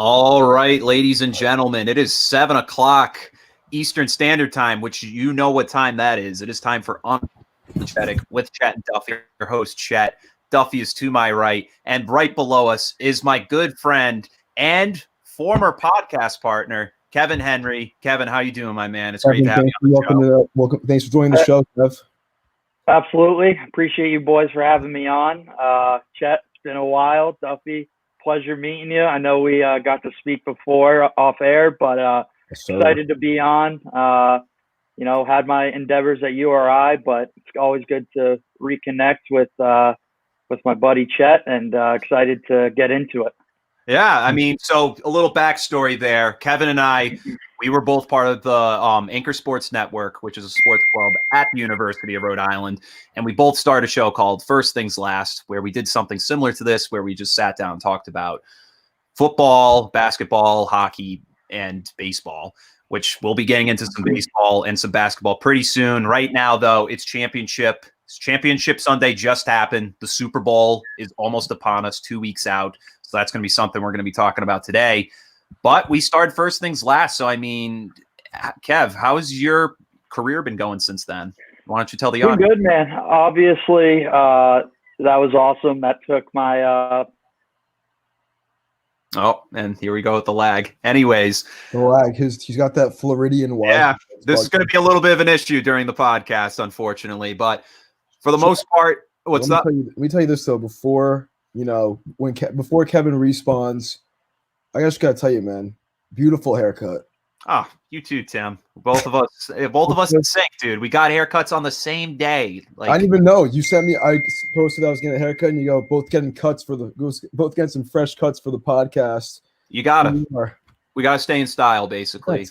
All right, ladies and gentlemen, it is 7 o'clock Eastern Standard Time, which you know what time that is. It is time for Unapologetic with Chet and Duffy. Your host, Chet. Duffy is to my right, and right below us is my good friend and former podcast partner, Kevin Henry. Kevin, how you doing, my man? It's great to have you on the show. Welcome. Thanks for joining the show, Kev. Absolutely. Appreciate you boys for having me on. Chet, it's been a while. Duffy, pleasure meeting you. I know we got to speak before off air, but excited to be on. Had my endeavors at URI, but it's always good to reconnect with my buddy Chet, and excited to get into it. Yeah, I mean, so a little backstory there. Kevin and I, we were both part of the Anchor Sports Network, which is a sports club at the University of Rhode Island. And we both started a show called First Things Last, where we did something similar to this, where we just sat down and talked about football, basketball, hockey, and baseball, which we'll be getting into some baseball and some basketball pretty soon. Right now, though, it's championship. Championship Sunday just happened. The Super Bowl is almost upon us, 2 weeks out. So that's going to be something we're going to be talking about today. But we started First Things Last. So, I mean, Kev, how has your career been going since then? Why don't you tell the audience? Good, man. Obviously, that was awesome. That took my Oh, and here we go with the lag. Anyways. The lag. He's got that Floridian wi. Yeah, this is going to be a little bit of an issue during the podcast, unfortunately. But for the most part, what's up? Let me tell you this, though. Before Kevin respawns, I just got to tell you, man, beautiful haircut. Ah, you too, Tim. Both of us in sync, dude. We got haircuts on the same day. Like, I didn't even know. You sent me. I posted I was getting a haircut, and you go both getting some fresh cuts for the podcast. You gotta. We gotta stay in style, basically.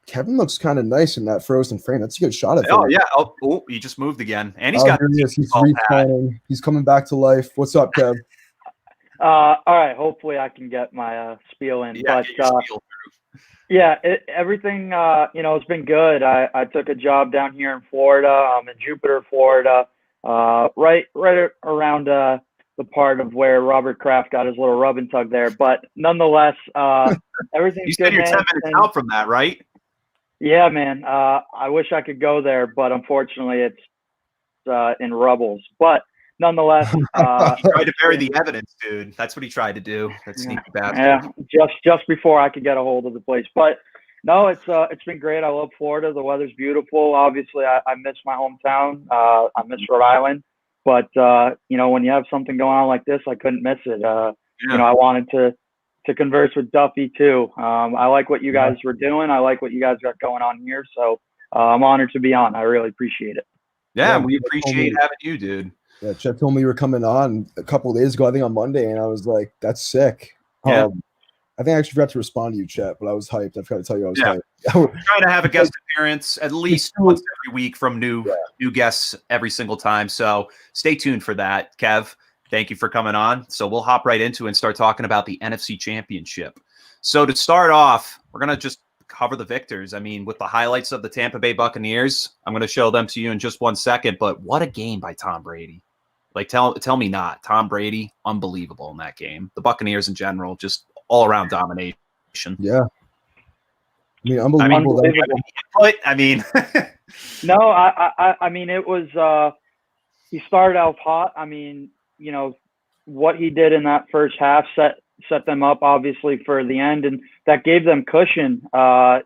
Kevin looks kind of nice in that frozen frame. That's a good shot of him. Oh yeah. Oh, he just moved again, and he's got. He's respawning. He's coming back to life. What's up, Kev? All right. Hopefully, I can get my spiel in. Yeah, but everything has been good. I took a job down here in Florida. I'm in Jupiter, Florida, right around the part of where Robert Kraft got his little rub and tug there. But nonetheless, everything's good. You said you're 10 minutes out from that, right? Yeah, man. I wish I could go there, but unfortunately, it's in rubbles. But nonetheless, he tried to bury the evidence, dude. That's what he tried to do. That sneaky bastard. Yeah, just before I could get a hold of the place. But no, it's been great. I love Florida. The weather's beautiful. Obviously, I miss my hometown. I miss Rhode Island. But when you have something going on like this, I couldn't miss it. I wanted to converse with Duffy too. I like what you guys were doing. I like what you guys got going on here. So I'm honored to be on. I really appreciate it. Yeah, we appreciate having you, dude. Yeah, Chet told me you were coming on a couple of days ago, I think on Monday, and I was like, that's sick. Yeah. I think I actually forgot to respond to you, Chet, but I was hyped. I forgot to tell you I was hyped. We're trying to have a guest appearance at least once every week from new guests every single time. So stay tuned for that, Kev. Thank you for coming on. So we'll hop right into it and start talking about the NFC Championship. So to start off, we're going to just cover the victors. I mean, with the highlights of the Tampa Bay Buccaneers, I'm going to show them to you in just 1 second, but what a game by Tom Brady. Like, tell me not. Tom Brady, unbelievable in that game. The Buccaneers in general, just all-around domination. Yeah. I mean, unbelievable. I mean, no, I mean, it was he started off hot. I mean, what he did in that first half set them up, obviously, for the end, and that gave them cushion. Tom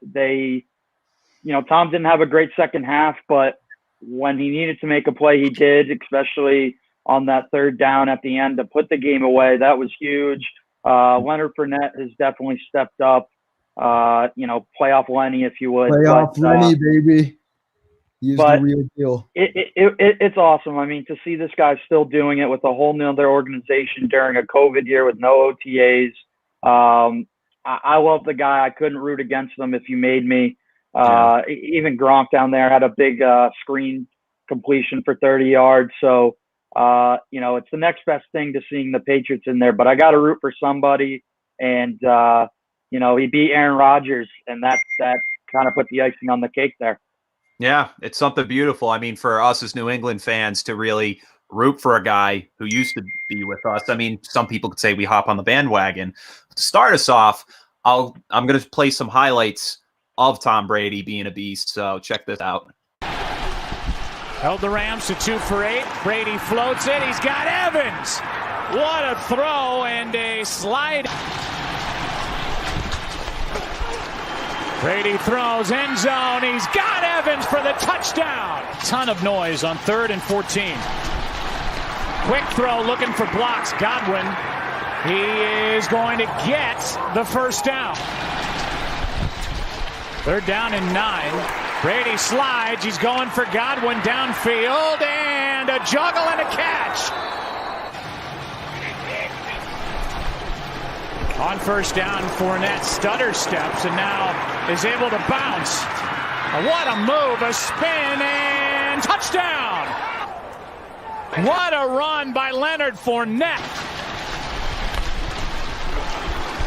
didn't have a great second half, but when he needed to make a play, he did, especially on that third down at the end to put the game away. That was huge. Leonard Fournette has definitely stepped up. Playoff Lenny, if you would. Playoff Lenny, baby. He's the real deal. It's awesome. I mean, to see this guy still doing it with a whole nother organization during a COVID year with no OTAs. I love the guy. I couldn't root against him if you made me. Even Gronk down there had a big screen completion for 30 yards. So, it's the next best thing to seeing the Patriots in there. But I got to root for somebody. And, he beat Aaron Rodgers, and that kind of put the icing on the cake there. Yeah, it's something beautiful. I mean, for us as New England fans to really root for a guy who used to be with us. I mean, some people could say we hop on the bandwagon. To start us off, I'm going to play some highlights of Tom Brady being a beast. So check this out. Held the Rams to 2 for 8. Brady floats it. He's got Evans. What a throw and a slide. Brady throws end zone. He's got Evans for the touchdown. Ton of noise on 3rd and 14. Quick throw looking for blocks. Godwin. He is going to get the first down. 3rd down and 9. Brady slides. He's going for Godwin downfield, and a juggle and a catch. On 1st down, Fournette stutter steps and now is able to bounce. What a move, a spin, and touchdown. What a run by Leonard Fournette.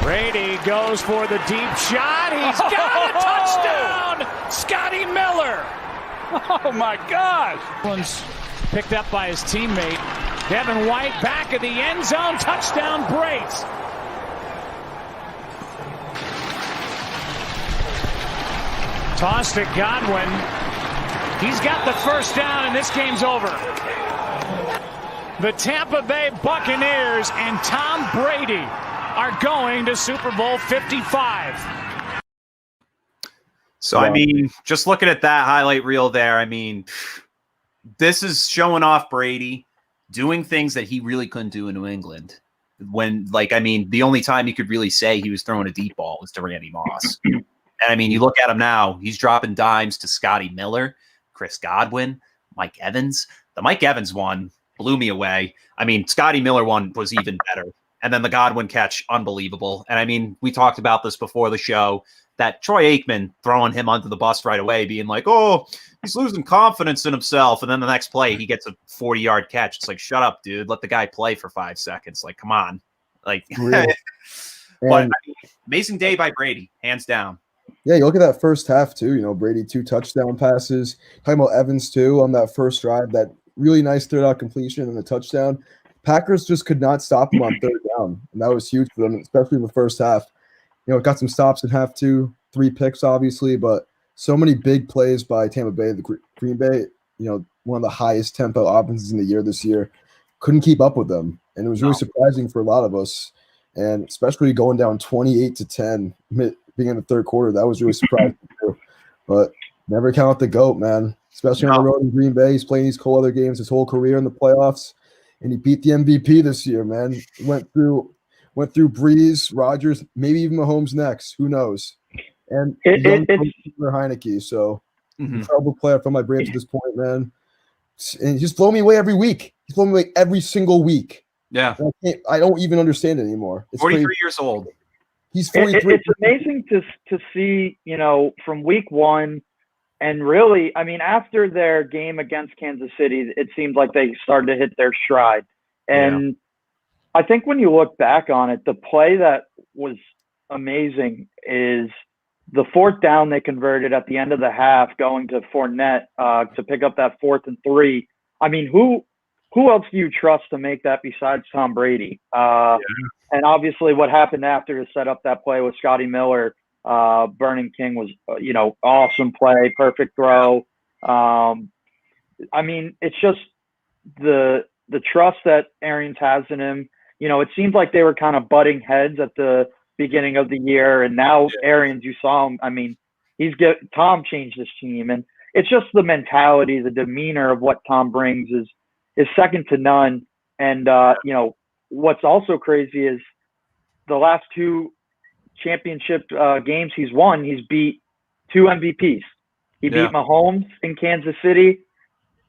Brady goes for the deep shot. He's got a touchdown! Scotty Miller! Oh my gosh! One's picked up by his teammate. Devin White back of the end zone. Touchdown Braves. Toss to Godwin. He's got the first down and this game's over. The Tampa Bay Buccaneers and Tom Brady are going to Super Bowl 55. So, I mean, just looking at that highlight reel there, I mean, this is showing off Brady doing things that he really couldn't do in New England. When, like, I mean, the only time you could really say he was throwing a deep ball was to Randy Moss. And, I mean, you look at him now, he's dropping dimes to Scotty Miller, Chris Godwin, Mike Evans. The Mike Evans one blew me away. I mean, Scotty Miller one was even better. And then the Godwin catch, unbelievable. And I mean, we talked about this before the show, that Troy Aikman throwing him under the bus right away, being like, oh, he's losing confidence in himself. And then the next play, he gets a 40-yard catch. It's like, shut up, dude. Let the guy play for 5 seconds. Like, come on. Like, Really? but I mean, amazing day by Brady, hands down. Yeah, you look at that first half too. You know, Brady 2 touchdown passes. Talking about Evans too on that first drive, that really nice third out completion and the touchdown. Packers just could not stop him on 3rd down, and that was huge for them, especially in the first half. You know, got some stops in half 2, 3 picks obviously, but so many big plays by Tampa Bay, the Green Bay. You know, one of the highest tempo offenses in the year this year, couldn't keep up with them, and it was really surprising for a lot of us, and especially going down 28-10. Being in the 3rd quarter, that was really surprising too. But never count out the GOAT, man. Especially on the road in Green Bay. He's playing these cold other games his whole career in the playoffs, and he beat the MVP this year, man. Went through Breeze, Rodgers, maybe even Mahomes next. Who knows? And Heineke. So incredible player from my Braves at this point, man. And he's just blowing me away every week. He's blowing me away every single week. Yeah, I don't even understand it anymore. It's 43 crazy. years old. He's 43. It's amazing to see, you know, from week 1, and really, I mean, after their game against Kansas City, it seemed like they started to hit their stride. And I think when you look back on it, the play that was amazing is the 4th down they converted at the end of the half, going to Fournette to pick up that 4th and 3. I mean, who else do you trust to make that besides Tom Brady? And obviously what happened after to set up that play with Scotty Miller, Burning King was, you know, awesome play, perfect throw. I mean, it's just the trust that Arians has in him. You know, it seems like they were kind of butting heads at the beginning of the year, and now Arians, you saw him. I mean, Tom changed his team, and it's just the mentality, the demeanor of what Tom brings is second to none. And you know, what's also crazy is the last 2 championship games he's won, he's beat 2 MVPs. He beat Mahomes in Kansas City,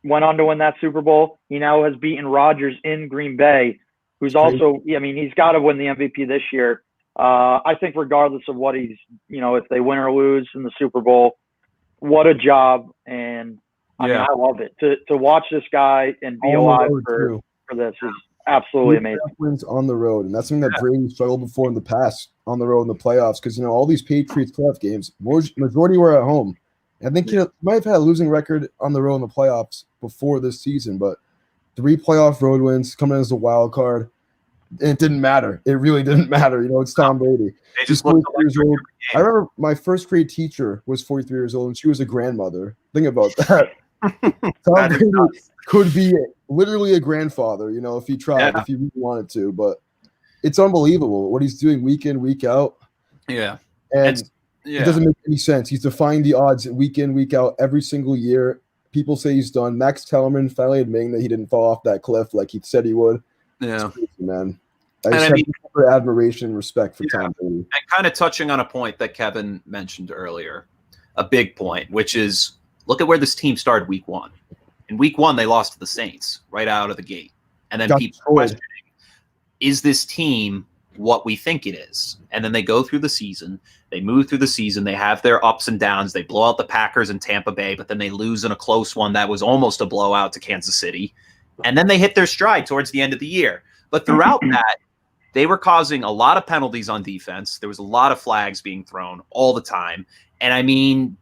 went on to win that Super Bowl. He now has beaten Rodgers in Green Bay, who's also, I mean, he's got to win the MVP this year. I think regardless of what he's, you know, if they win or lose in the Super Bowl, what a job. And I mean, I love it to watch this guy and be alive for this is absolutely amazing. Wins on the road, and that's something that Brady struggled before in the past on the road in the playoffs, because, you know, all these Patriots playoff games, majority were at home. And I think, you know, he might have had a losing record on the road in the playoffs before this season, but 3 playoff road wins, coming in as a wild card. And it didn't matter. It really didn't matter. It's Tom Brady. They He's just looked 43 years old. I remember my first grade teacher was 43 years old, and she was a grandmother. Think about that. Tom Brady could be literally a grandfather, if he tried, if he really wanted to. But it's unbelievable what he's doing week in, week out. Yeah. And it doesn't make any sense. He's defying the odds week in, week out, every single year. People say he's done. Max Kellerman finally admitting that he didn't fall off that cliff like he said he would. Yeah. Crazy, man. I just have admiration and respect for Tom Brady. And kind of touching on a point that Kevin mentioned earlier, a big point, which is look at where this team started week 1. In week 1, they lost to the Saints right out of the gate. And then people questioning, is this team what we think it is? And then they go through the season. They move through the season. They have their ups and downs. They blow out the Packers in Tampa Bay, but then they lose in a close one that was almost a blowout to Kansas City. And then they hit their stride towards the end of the year. But throughout that, they were causing a lot of penalties on defense. There was a lot of flags being thrown all the time. And I mean,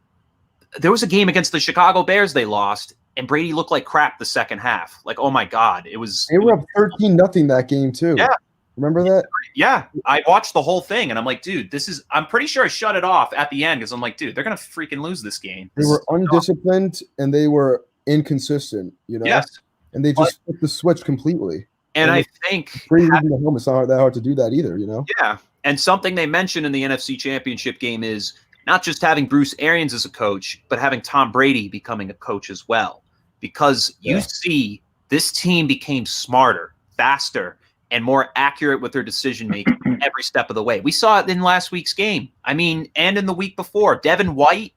there was a game against the Chicago Bears they lost, and Brady looked like crap the second half. Like, oh my God, They were up 13-0 that game too. Yeah. Remember that? Yeah. I watched the whole thing, and I'm like, dude, I'm pretty sure I shut it off at the end because I'm like, dude, they're going to freaking lose this game. They were undisciplined, and they were inconsistent, Yes. And they just flipped the switch completely. And I think Brady leaving the home, it's not that hard to do that either, Yeah. And something they mentioned in the NFC Championship game is not just having Bruce Arians as a coach, but having Tom Brady becoming a coach as well. Because you see this team became smarter, faster, and more accurate with their decision-making every step of the way. We saw it in last week's game. I mean, and in the week before. Devin White,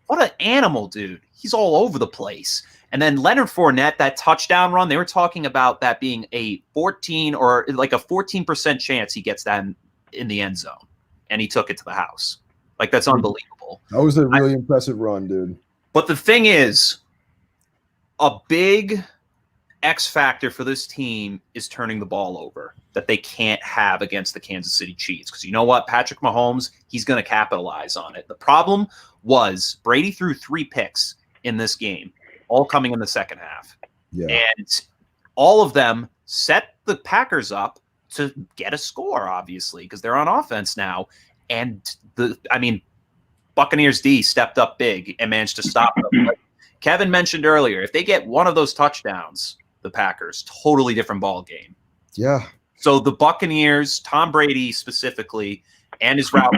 what an animal, dude. He's all over the place. And then Leonard Fournette, that touchdown run, they were talking about that being a 14% chance he gets that in the end zone. And he took it to the house. Like, that's unbelievable. That was a really impressive run, dude. But the thing is, a big X factor for this team is turning the ball over that they can't have against the Kansas City Chiefs. Because you know what? Patrick Mahomes, he's going to capitalize on it. The problem was Brady threw 3 picks in this game, all coming in the second half. Yeah. And all of them set the Packers up to get a score, obviously, because they're on offense now. And Buccaneers D stepped up big and managed to stop them. But Kevin mentioned earlier, if they get one of those touchdowns, the Packers, totally different ball game. Yeah. So the Buccaneers, Tom Brady specifically, and his route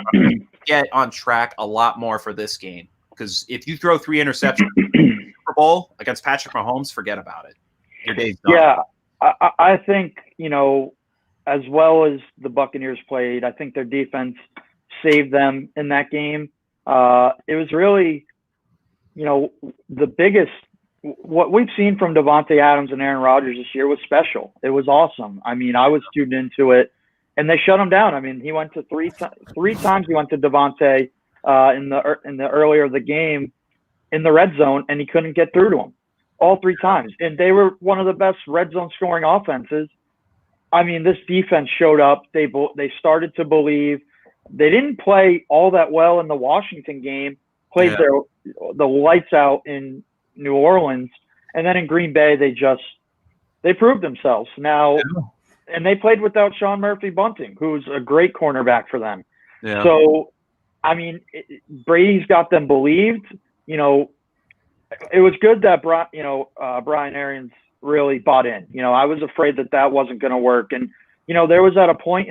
get on track a lot more for this game. Because if you throw 3 interceptions in the Super Bowl against Patrick Mahomes, forget about it. Your day's done. Yeah, I think, as well as the Buccaneers played, I think their defense saved them in that game. It was really, the biggest, what we've seen from Devontae Adams and Aaron Rodgers this year was special. It was awesome. I mean, I was tuned into it, and they shut him down. I mean, he went to three times he went to Devontae in the earlier of the game in the red zone, and he couldn't get through to him all 3 times. And they were one of the best red zone scoring offenses. I mean, this defense showed up. They started to believe. They didn't play all that well in the Washington game. Played the lights out in New Orleans, and then in Green Bay they proved themselves now. And they played without Sean Murphy-Bunting, who's a great cornerback for them. Yeah. So, I mean, Brady's got them believed. It was good that Brian Arians really bought in. I was afraid that wasn't going to work, and there was at a point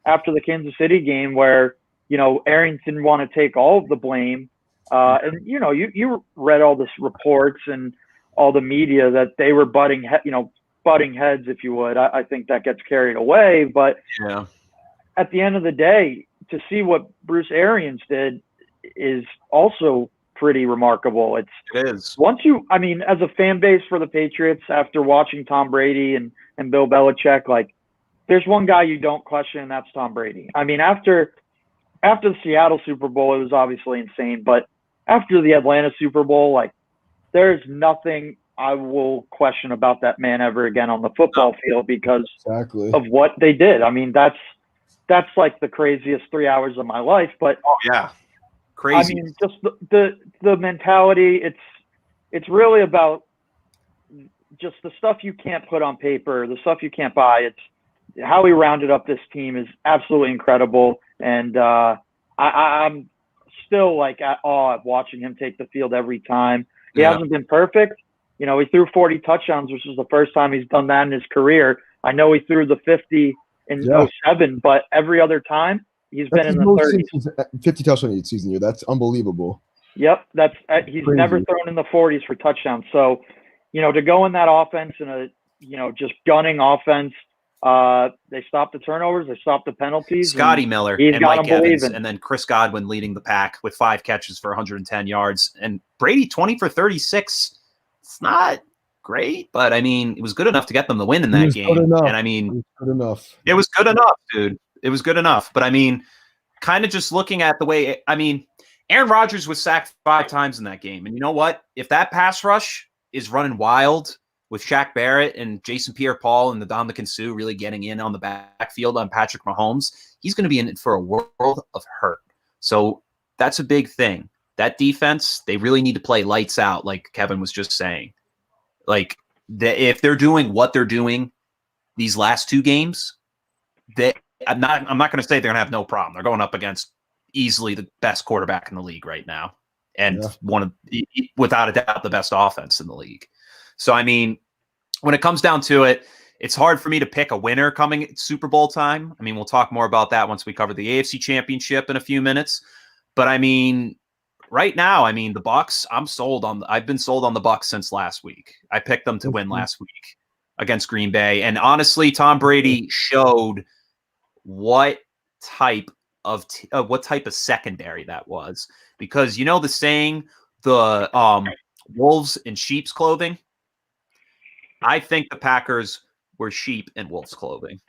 after the Kansas City game where Arians didn't want to take all of the blame. And you read all this reports and all the media that they were butting heads, if you would. I think that gets carried away, but at the end of the day, to see what Bruce Arians did is also pretty remarkable. It is. As a fan base for the Patriots, after watching Tom Brady and Bill Belichick, like, there's one guy you don't question, and that's Tom Brady. I mean, after the Seattle Super Bowl, it was obviously insane, but after the Atlanta Super Bowl, like, there's nothing I will question about that man ever again on the football field because of what they did. I mean, that's like the craziest 3 hours of my life. But crazy. I mean, just the mentality. It's really about just the stuff you can't put on paper, the stuff you can't buy. It's how he rounded up this team is absolutely incredible. And I'm still like at awe of watching him take the field every time. He hasn't been perfect. You know, he threw 40 touchdowns, which is the first time he's done that in his career. I know he threw the 50 in 07, but every other time he's been in the 30s. 50 touchdowns each season year. That's unbelievable. Yep, he's Crazy. Never thrown in the 40s for touchdowns. So, you know, to go in that offense and a, you know, just gunning offense, they stopped the turnovers, they stopped the penalties. Scotty Miller and Mike Evans, and then Chris Godwin leading the pack with 5 catches for 110 yards. And Brady 20 for 36. It's not great, but I mean, it was good enough to get them the win in that game. And I mean, good enough. It was good enough, dude. It was good enough. But I mean, kind of just looking at the way, I mean, Aaron Rodgers was sacked 5 times in that game. And you know what? If that pass rush is running wild with Shaq Barrett and Jason Pierre-Paul and the Ndamukong Suh really getting in on the backfield on Patrick Mahomes, he's going to be in for a world of hurt. So that's a big thing. That defense, they really need to play lights out, like Kevin was just saying. Like, if they're doing what they're doing these last 2 games, I'm not going to say they're going to have no problem. They're going up against easily the best quarterback in the league right now, and without a doubt, the best offense in the league. So, I mean, when it comes down to it, it's hard for me to pick a winner coming at Super Bowl time. I mean, we'll talk more about that once we cover the AFC Championship in a few minutes. But I mean, right now, I mean, the Bucs, I've been sold on the Bucs since last week. I picked them to win last week against Green Bay. And honestly, Tom Brady showed what type of secondary that was, because you know the saying, the wolves in sheep's clothing. I think the Packers were sheep in wolves' clothing.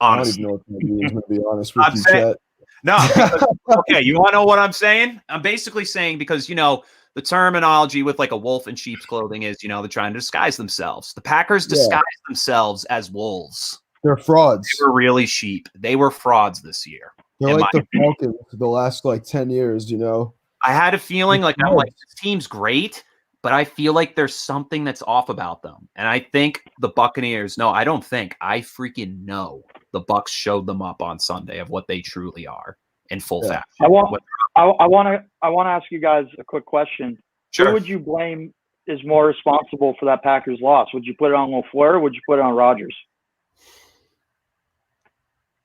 Honestly. I don't even know what that means, to be honest with you, Chet. No, because, okay, you want to know what I'm saying? I'm basically saying, because, you know, the terminology with like a wolf in sheep's clothing is, you know, they're trying to disguise themselves. The Packers disguised themselves as wolves. They're frauds. They were really sheep. They were frauds this year. They're like the Falcons for the last like 10 years, you know? I had a feeling like, I'm like, this team's great, but I feel like there's something that's off about them. And I think the Buccaneers, I freaking know the Bucs showed them up on Sunday of what they truly are in full fashion. I want to ask you guys a quick question. Sure. Who would you blame is more responsible for that Packers loss? Would you put it on LaFleur or would you put it on Rodgers?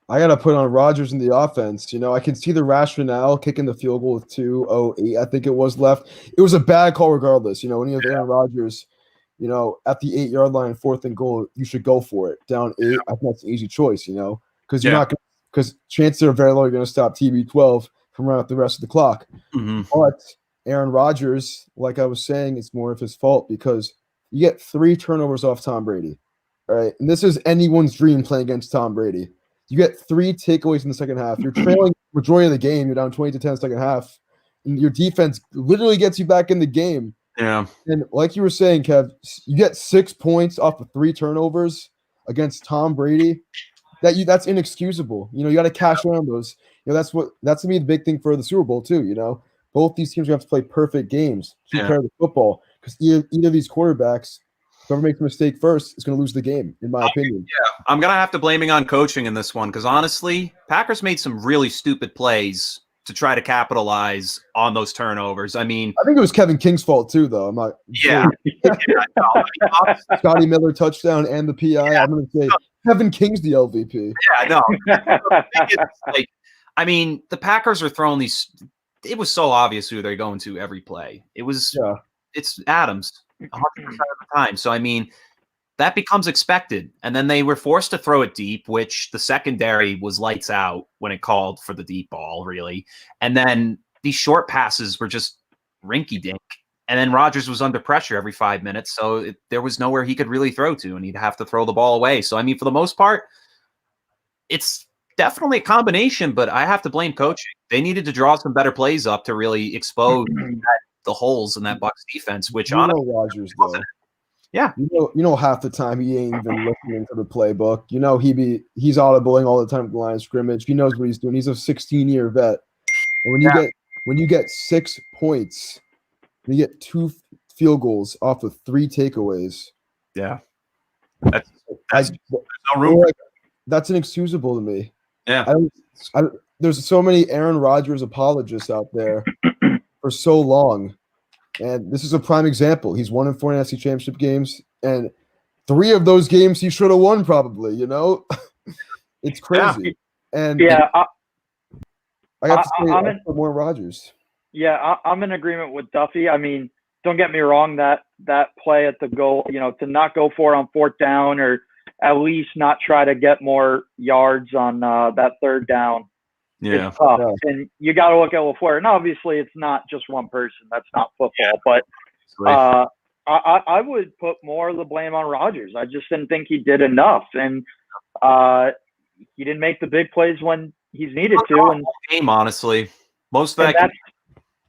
I got to put on Rodgers in the offense. You know, I can see the rationale kicking the field goal with 2:08, I think it was left. It was a bad call regardless. You know, when you have Aaron Rodgers, you know, at the 8-yard line, 4th and goal, you should go for it. Down 8, I think that's an easy choice, you know, because you're not going, because chances are very low you're going to stop TB12 from running out the rest of the clock. Mm-hmm. But Aaron Rodgers, like I was saying, it's more of his fault because you get 3 turnovers off Tom Brady. All right. And this is anyone's dream playing against Tom Brady. You get 3 takeaways in the second half. You're trailing majority of the game. You're down 20-10 second half. And your defense literally gets you back in the game. Yeah. And like you were saying, Kev, you get 6 points off of 3 turnovers against Tom Brady. That's inexcusable. You know, you got to cash around those. You know, that's going to be the big thing for the Super Bowl too. You know, both these teams have to play perfect games to compare the football, because either of these quarterbacks, whoever makes a mistake first is going to lose the game, in my opinion. Yeah, I'm going to have to blaming on coaching in this one, because honestly, Packers made some really stupid plays to try to capitalize on those turnovers. I mean, I think it was Kevin King's fault too, though. I'm not. Yeah. Scotty Miller touchdown and the PI. I'm going to say Kevin King's the LVP. Yeah, no. Like, I mean, the Packers are throwing these. It was so obvious who they're going to every play. It was. Yeah. It's Adams 100% of the time. So I mean, that becomes expected. And then they were forced to throw it deep, which the secondary was lights out when it called for the deep ball, really. And then these short passes were just rinky-dink. And then Rodgers was under pressure every 5 minutes, so there was nowhere he could really throw to, and he'd have to throw the ball away. So, I mean, for the most part, it's definitely a combination, but I have to blame coaching. They needed to draw some better plays up to really expose the holes in that Bucs defense, which honestly, Rodgers, though. Yeah. You know, half the time he ain't even listening to the playbook. You know, he's audibling all the time at the line of scrimmage. He knows what he's doing. He's a 16-year vet. And when you get 6 points, you get field goals off of 3 takeaways. Yeah. That's no room. Like, that's inexcusable to me. Yeah. There's so many Aaron Rodgers apologists out there for so long. And this is a prime example. He's won in 4 NFC championship games, and 3 of those games he should have won probably, It's crazy. Yeah. And yeah, I got to say more Rodgers. Yeah, I'm in agreement with Duffy. I mean, don't get me wrong, that play at the goal, to not go for it on 4th down, or at least not try to get more yards on that 3rd down. Yeah. It's tough. Yeah. And you got to look at LaFleur. And obviously, it's not just one person. That's not football. But I would put more of the blame on Rodgers. I just didn't think he did enough. And he didn't make the big plays when he's needed to. And game, honestly. Most of that.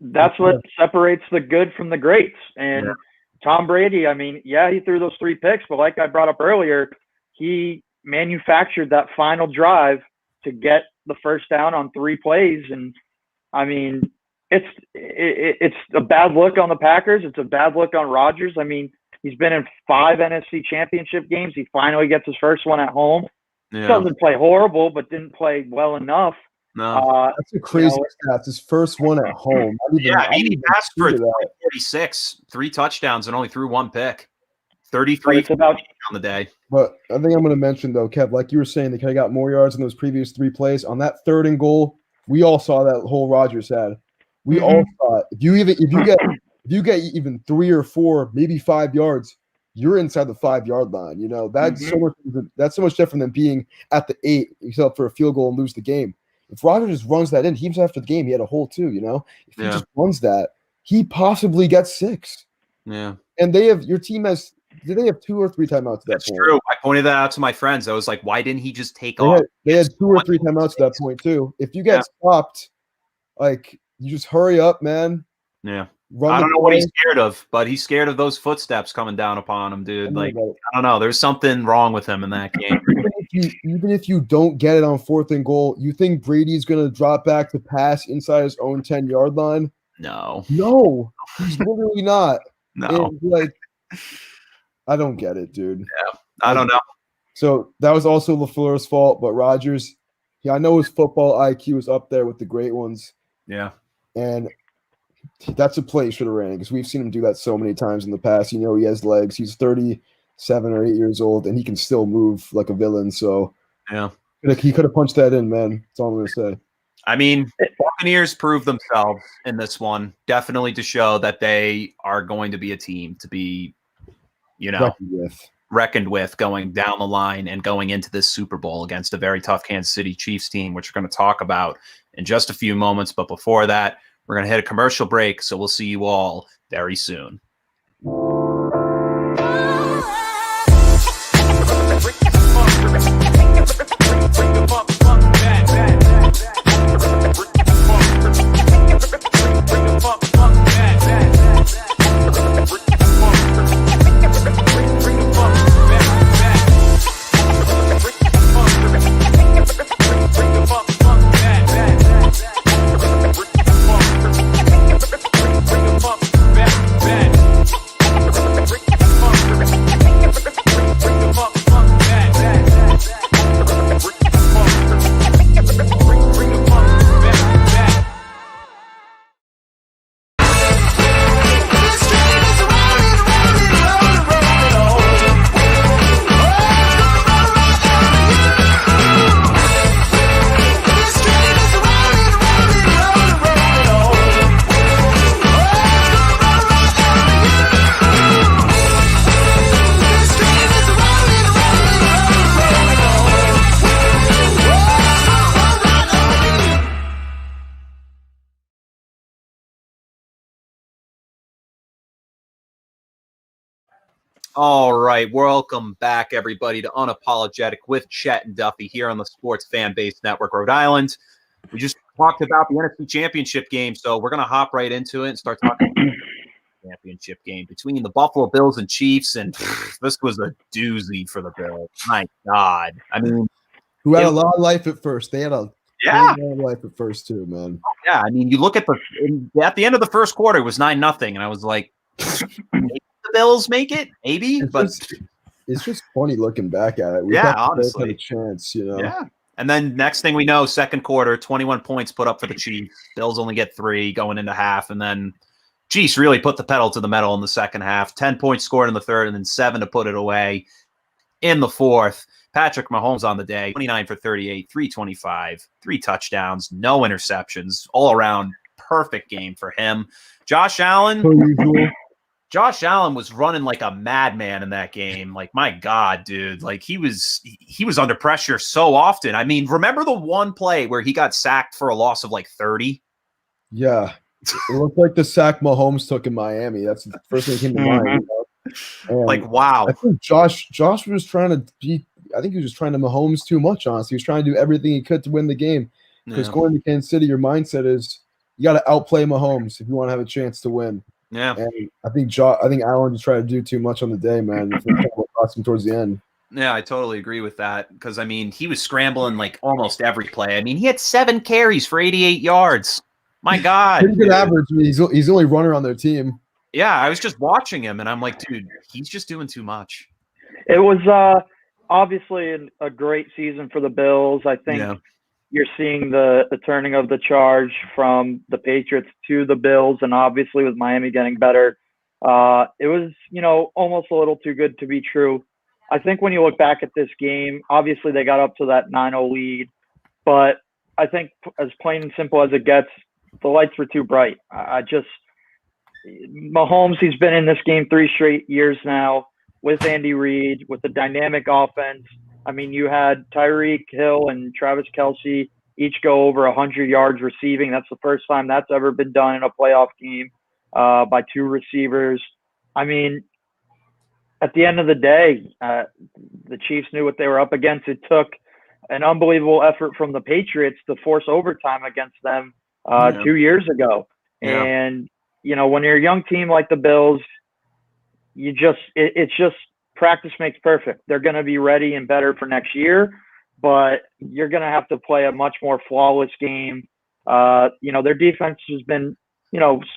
That's what separates the good from the greats. And Tom Brady, I mean, he threw those 3 picks. But like I brought up earlier, he manufactured that final drive to get the 1st down on 3 plays. And I mean, it's a bad look on the Packers. It's a bad look on Rodgers. I mean, he's been in 5 NFC championship games. He finally gets his first one at home. Yeah. Doesn't play horrible, but didn't play well enough. No, that's a crazy stat. His first one at home. He passed for 46, 3 touchdowns, and only threw 1 pick. 33 on the day. But I think I'm going to mention, though, Kev, like you were saying, they could have got more yards in those previous 3 plays. On that 3rd and goal, we all saw that hole Rodgers had. We all saw it. If you get even 3 or 4, maybe 5 yards, you're inside the 5-yard line. That's so much different than being at the 8, except for a field goal and lose the game. If Rodgers just runs that in, even after the game, he had a hole too. If he just runs that, he possibly gets 6. Yeah. And your team has. Did they have 2 or 3 timeouts at that That's point? true. I pointed that out to my friends. I was like, why didn't he just take off? They had 2 or 3 timeouts at that point, too. If you get stopped, you just hurry up, man. Yeah. I don't know what he's scared of, but he's scared of those footsteps coming down upon him, dude. I don't know. There's something wrong with him in that game. Even if you don't get it on 4th and goal, you think Brady's going to drop back to pass inside his own 10-yard line? No, he's literally not. No. I don't get it, dude. Yeah, I don't know. So that was also LaFleur's fault, but Rodgers, I know his football IQ is up there with the great ones. Yeah. And that's a play he should have ran, because we've seen him do that so many times in the past. He has legs. He's 37 or 8 years old, and he can still move like a villain. So he could have punched that in, man. That's all I'm going to say. I mean, Buccaneers proved themselves in this one, definitely to show that they are going to be a team to be, reckoned with going down the line and going into this Super Bowl against a very tough Kansas City Chiefs team, which we're going to talk about in just a few moments. But before that, we're going to hit a commercial break, so we'll see you all very soon. All right, welcome back, everybody, to Unapologetic with Chet and Duffy here on the Sports Fan Base Network, Rhode Island. We just talked about the NFC Championship game, so we're going to hop right into it and start talking about the championship game between the Buffalo Bills and Chiefs, and this was a doozy for the Bills. My God. I mean, who had a lot of life at first. They had a lot of life at first, too, man. Yeah, I mean, you look at at the end of the first quarter, it was 9-0, and I was like, maybe the Bills make it, maybe, it's just funny looking back at it. We yeah, thought honestly, had a chance, you know. Yeah. And then next thing we know, second quarter, 21 points put up for the Chiefs. Bills only get 3 going into half. And then Chiefs really put the pedal to the metal in the second half. 10 points scored in the third and then 7 to put it away in the fourth. Patrick Mahomes on the day, 29 for 38, 325, 3 touchdowns, no interceptions, all around perfect game for him. Josh Allen was running like a madman in that game. Like, my God, dude. Like, he was under pressure so often. I mean, remember the one play where he got sacked for a loss of like 30? Yeah. It looked like the sack Mahomes took in Miami. That's the first thing that came to mind. You know? Like, wow. I think Josh was trying to be – I think he was just trying to Mahomes too much, honestly. He was trying to do everything he could to win the game. Because going to Kansas City, your mindset is you got to outplay Mahomes if you want to have a chance to win. Yeah. And I think Allen just tried to do too much on the day, man. It cost him towards the end. Yeah, I totally agree with that. Because, I mean, he was scrambling like almost every play. I mean, he had 7 carries for 88 yards. My God. Pretty good average. I mean, he's the only runner on their team. Yeah, I was just watching him, and I'm like, dude, he's just doing too much. It was obviously a great season for the Bills. I think you're seeing the turning of the charge from the Patriots to the Bills, and obviously with Miami getting better, it was, almost a little too good to be true. I think when you look back at this game, obviously they got up to that 9-0 lead, but I think as plain and simple as it gets, the lights were too bright. Mahomes, he's been in this game 3 straight years now with Andy Reid, with the dynamic offense. I mean, you had Tyreek Hill and Travis Kelce each go over 100 yards receiving. That's the first time that's ever been done in a playoff game by 2 receivers. I mean, at the end of the day, the Chiefs knew what they were up against. It took an unbelievable effort from the Patriots to force overtime against them 2 years ago. Yeah. And, when you're a young team like the Bills, it's just practice makes perfect. They're going to be ready and better for next year, but you're going to have to play a much more flawless game. Their defense has been,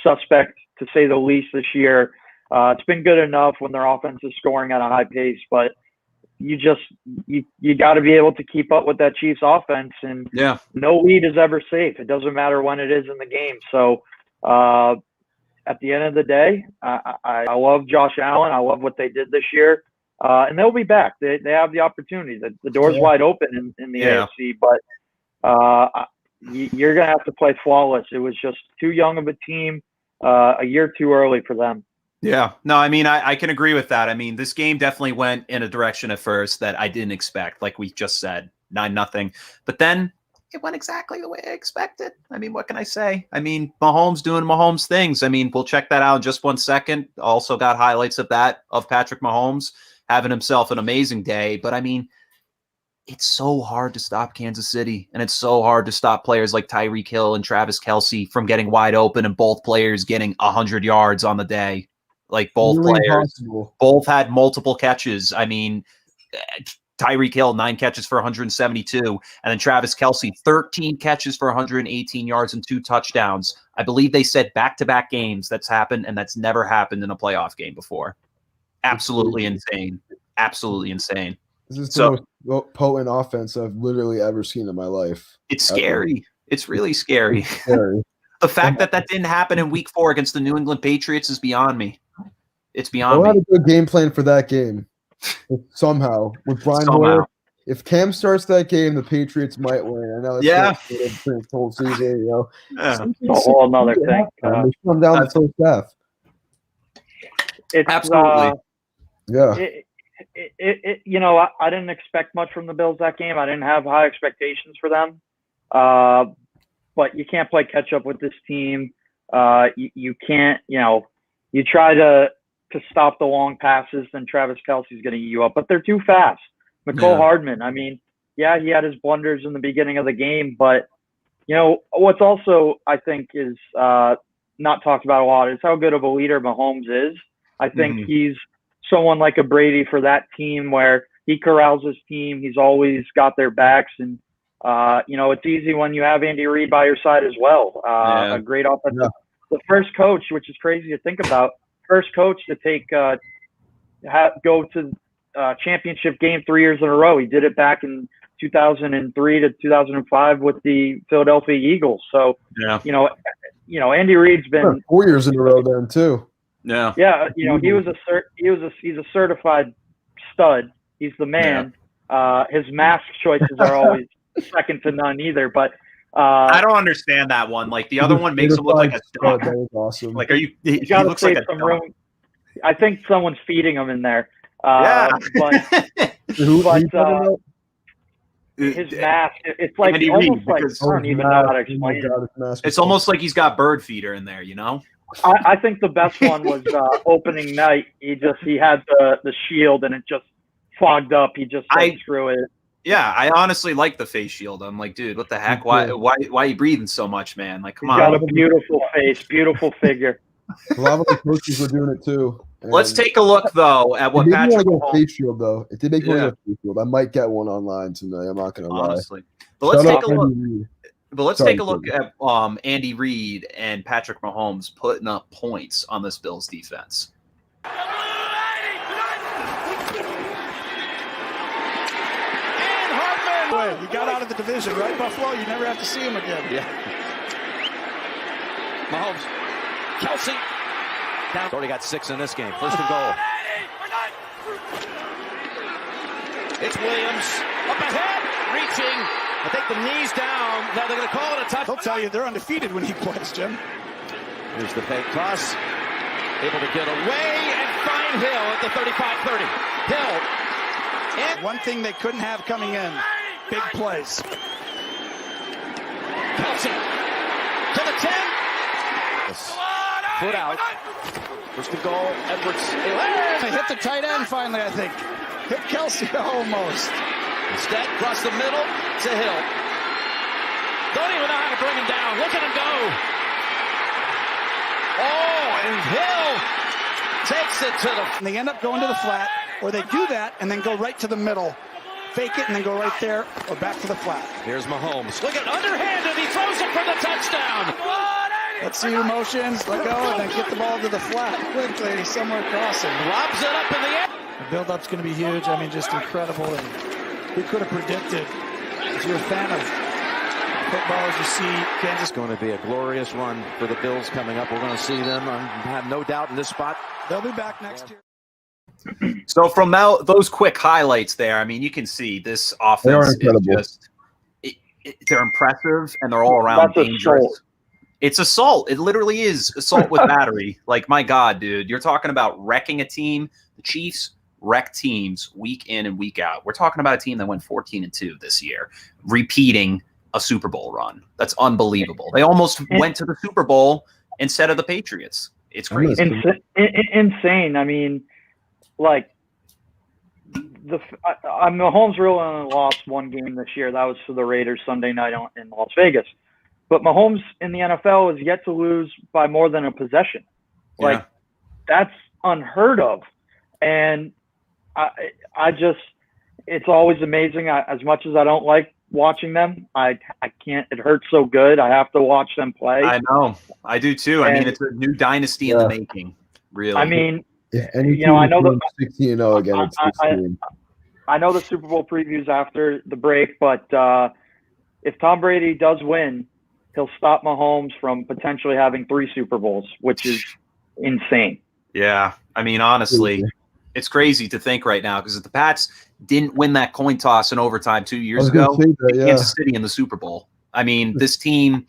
suspect to say the least this year. It's been good enough when their offense is scoring at a high pace, but you got to be able to keep up with that Chiefs offense, and no lead is ever safe. It doesn't matter when it is in the game. So at the end of the day, I love Josh Allen. I love what they did this year, and they'll be back. They have the opportunity. The door's wide open in the AFC, but you're going to have to play flawless. It was just too young of a team, a year too early for them. Yeah, no, I mean, I can agree with that. I mean, this game definitely went in a direction at first that I didn't expect, like we just said, 9-0. But then it went exactly the way I expected. I mean, what can I say? I mean, Mahomes doing Mahomes things. I mean, we'll check that out in just 1 second. Also got highlights of Patrick Mahomes having himself an amazing day. But I mean, it's so hard to stop Kansas City, and it's so hard to stop players like Tyreek Hill and Travis Kelce from getting wide open and both players getting 100 yards on the day. Like both players, both had multiple catches. I mean, Tyreek Hill, 9 catches for 172. And then Travis Kelce, 13 catches for 118 yards and 2 touchdowns. I believe they said back-to-back games that's happened, and that's never happened in a playoff game before. Absolutely insane. Absolutely insane. This is the most potent offense I've literally ever seen in my life. It's scary. It's really scary. It's scary. The fact that didn't happen in week 4 against the New England Patriots is beyond me. It's beyond me. I had a good game plan for that game. Somehow, with Brian Hoyer, if Cam starts that game, the Patriots might win. I know it's the whole season, It's a whole another thing. They come down the first half. It's absolutely. I didn't expect much from the Bills that game. I didn't have high expectations for them. But you can't play catch up with this team. You can't, you try to stop the long passes, then Travis Kelce's going to eat you up. But they're too fast. Mecole Hardman, I mean, he had his blunders in the beginning of the game. But, what's also, I think, is not talked about a lot is how good of a leader Mahomes is. I think he's someone like a Brady for that team where he corrals his team. He's always got their backs. And, it's easy when you have Andy Reid by your side as well. A great offensive. The first coach, which is crazy to think about, first coach to take go to championship game 3 years in a row. He did it back in 2003 to 2005 with the Philadelphia Eagles. So Andy Reid's been 4 years in a row then too. Yeah. Yeah, he's a certified stud. He's the man. His mask choices are always second to none either. But I don't understand that one. Like the other one makes him look like a stud. That was awesome. Like, he got to looks save like some room. I think someone's feeding him in there. Yeah. But his mask, it's like Andy almost Reid, like I don't even know how to explain it. It's almost like he's got bird feeder in there, I think the best one was opening night. He had the shield and it just fogged up. He just threw it. Yeah, I honestly like the face shield. I'm like, dude, what the heck? Why are you breathing so much, man? Like, come on. He's got a beautiful face, beautiful figure. A lot of the coaches were doing it too. Let's take a look though at what Patrick Mahomes. Face shield though. It did make me want to get a face shield. I might get one online tonight. I'm not gonna lie. But let's take a look. But let's take a look at Andy Reid and Patrick Mahomes putting up points on this Bills defense. You got out of the division, right, Buffalo? You never have to see him again. Yeah. Mahomes. Kelsey. Down. Already got 6 in this game. First and goal. It's Williams. Up ahead. Reaching. I think the knee's down. Now they're going to call it a touch. He'll tell you they're undefeated when he plays, Jim. Here's the fake toss. Able to get away and find Hill at the 35-30. Hill. And one thing they couldn't have coming in. Big plays. Kelsey to the 10. Foot out. First to goal. Edwards. They hit the tight end finally, I think. Hit Kelsey almost. Instead, across the middle to Hill. Don't even know how to bring him down. Look at him go. Oh, and Hill takes it to the... And they end up going to the flat, or they do that and then go right to the middle. Fake it and then go right there or back to the flat. Here's Mahomes. Look at underhanded. He throws it for the touchdown. Let's see your motions. Let go and then get the ball to the flat quickly somewhere crossing. Lobs it up in the air. The build-up's going to be huge. I mean, just incredible. And who could have predicted? If you're a fan of football, as you see Kansas. Going to be a glorious run for the Bills coming up. We're going to see them. I have no doubt in this spot. They'll be back next year. So from those quick highlights there, I mean, you can see this offense is just they're impressive and they're all around dangerous. Assault. It's assault. It literally is assault with battery. Like, my God, dude, you're talking about wrecking a team. The Chiefs wreck teams week in and week out. We're talking about a team that went 14-2 this year, repeating a Super Bowl run. That's unbelievable. They almost went to the Super Bowl instead of the Patriots. It's crazy. Insane. I mean, like, Mahomes really only lost one game this year. That was for the Raiders Sunday night in Las Vegas. But Mahomes in the NFL has yet to lose by more than a possession. Like, that's unheard of. And I just, it's always amazing. As much as I don't like watching them, I can't. It hurts so good. I have to watch them play. I know. I do too. I mean, it's a new dynasty in the making. Really. I mean, I know the 16-0 again. I know the Super Bowl previews after the break, but if Tom Brady does win, he'll stop Mahomes from potentially having 3 Super Bowls, which is insane. Yeah. I mean, honestly, it's crazy to think right now, because if the Pats didn't win that coin toss in overtime 2 years ago, Kansas City in the Super Bowl. I mean, this team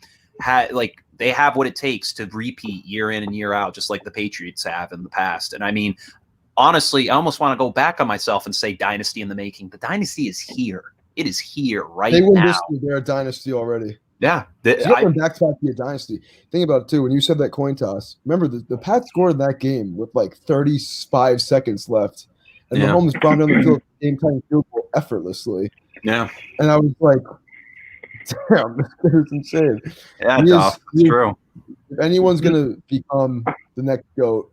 they have what it takes to repeat year in and year out, just like the Patriots have in the past. And I mean, honestly, I almost want to go back on myself and say dynasty in the making. The dynasty is here. It is here right now. They win this year. They're a dynasty already. Yeah. Went back to be a dynasty. Think about it, too. When you said that coin toss, remember, the Pats scored that game with like 35 seconds left. And Mahomes brought down the field game-time field goal effortlessly. Yeah. And I was like, damn, this is insane. Yeah, it's true. If anyone's going to become the next GOAT,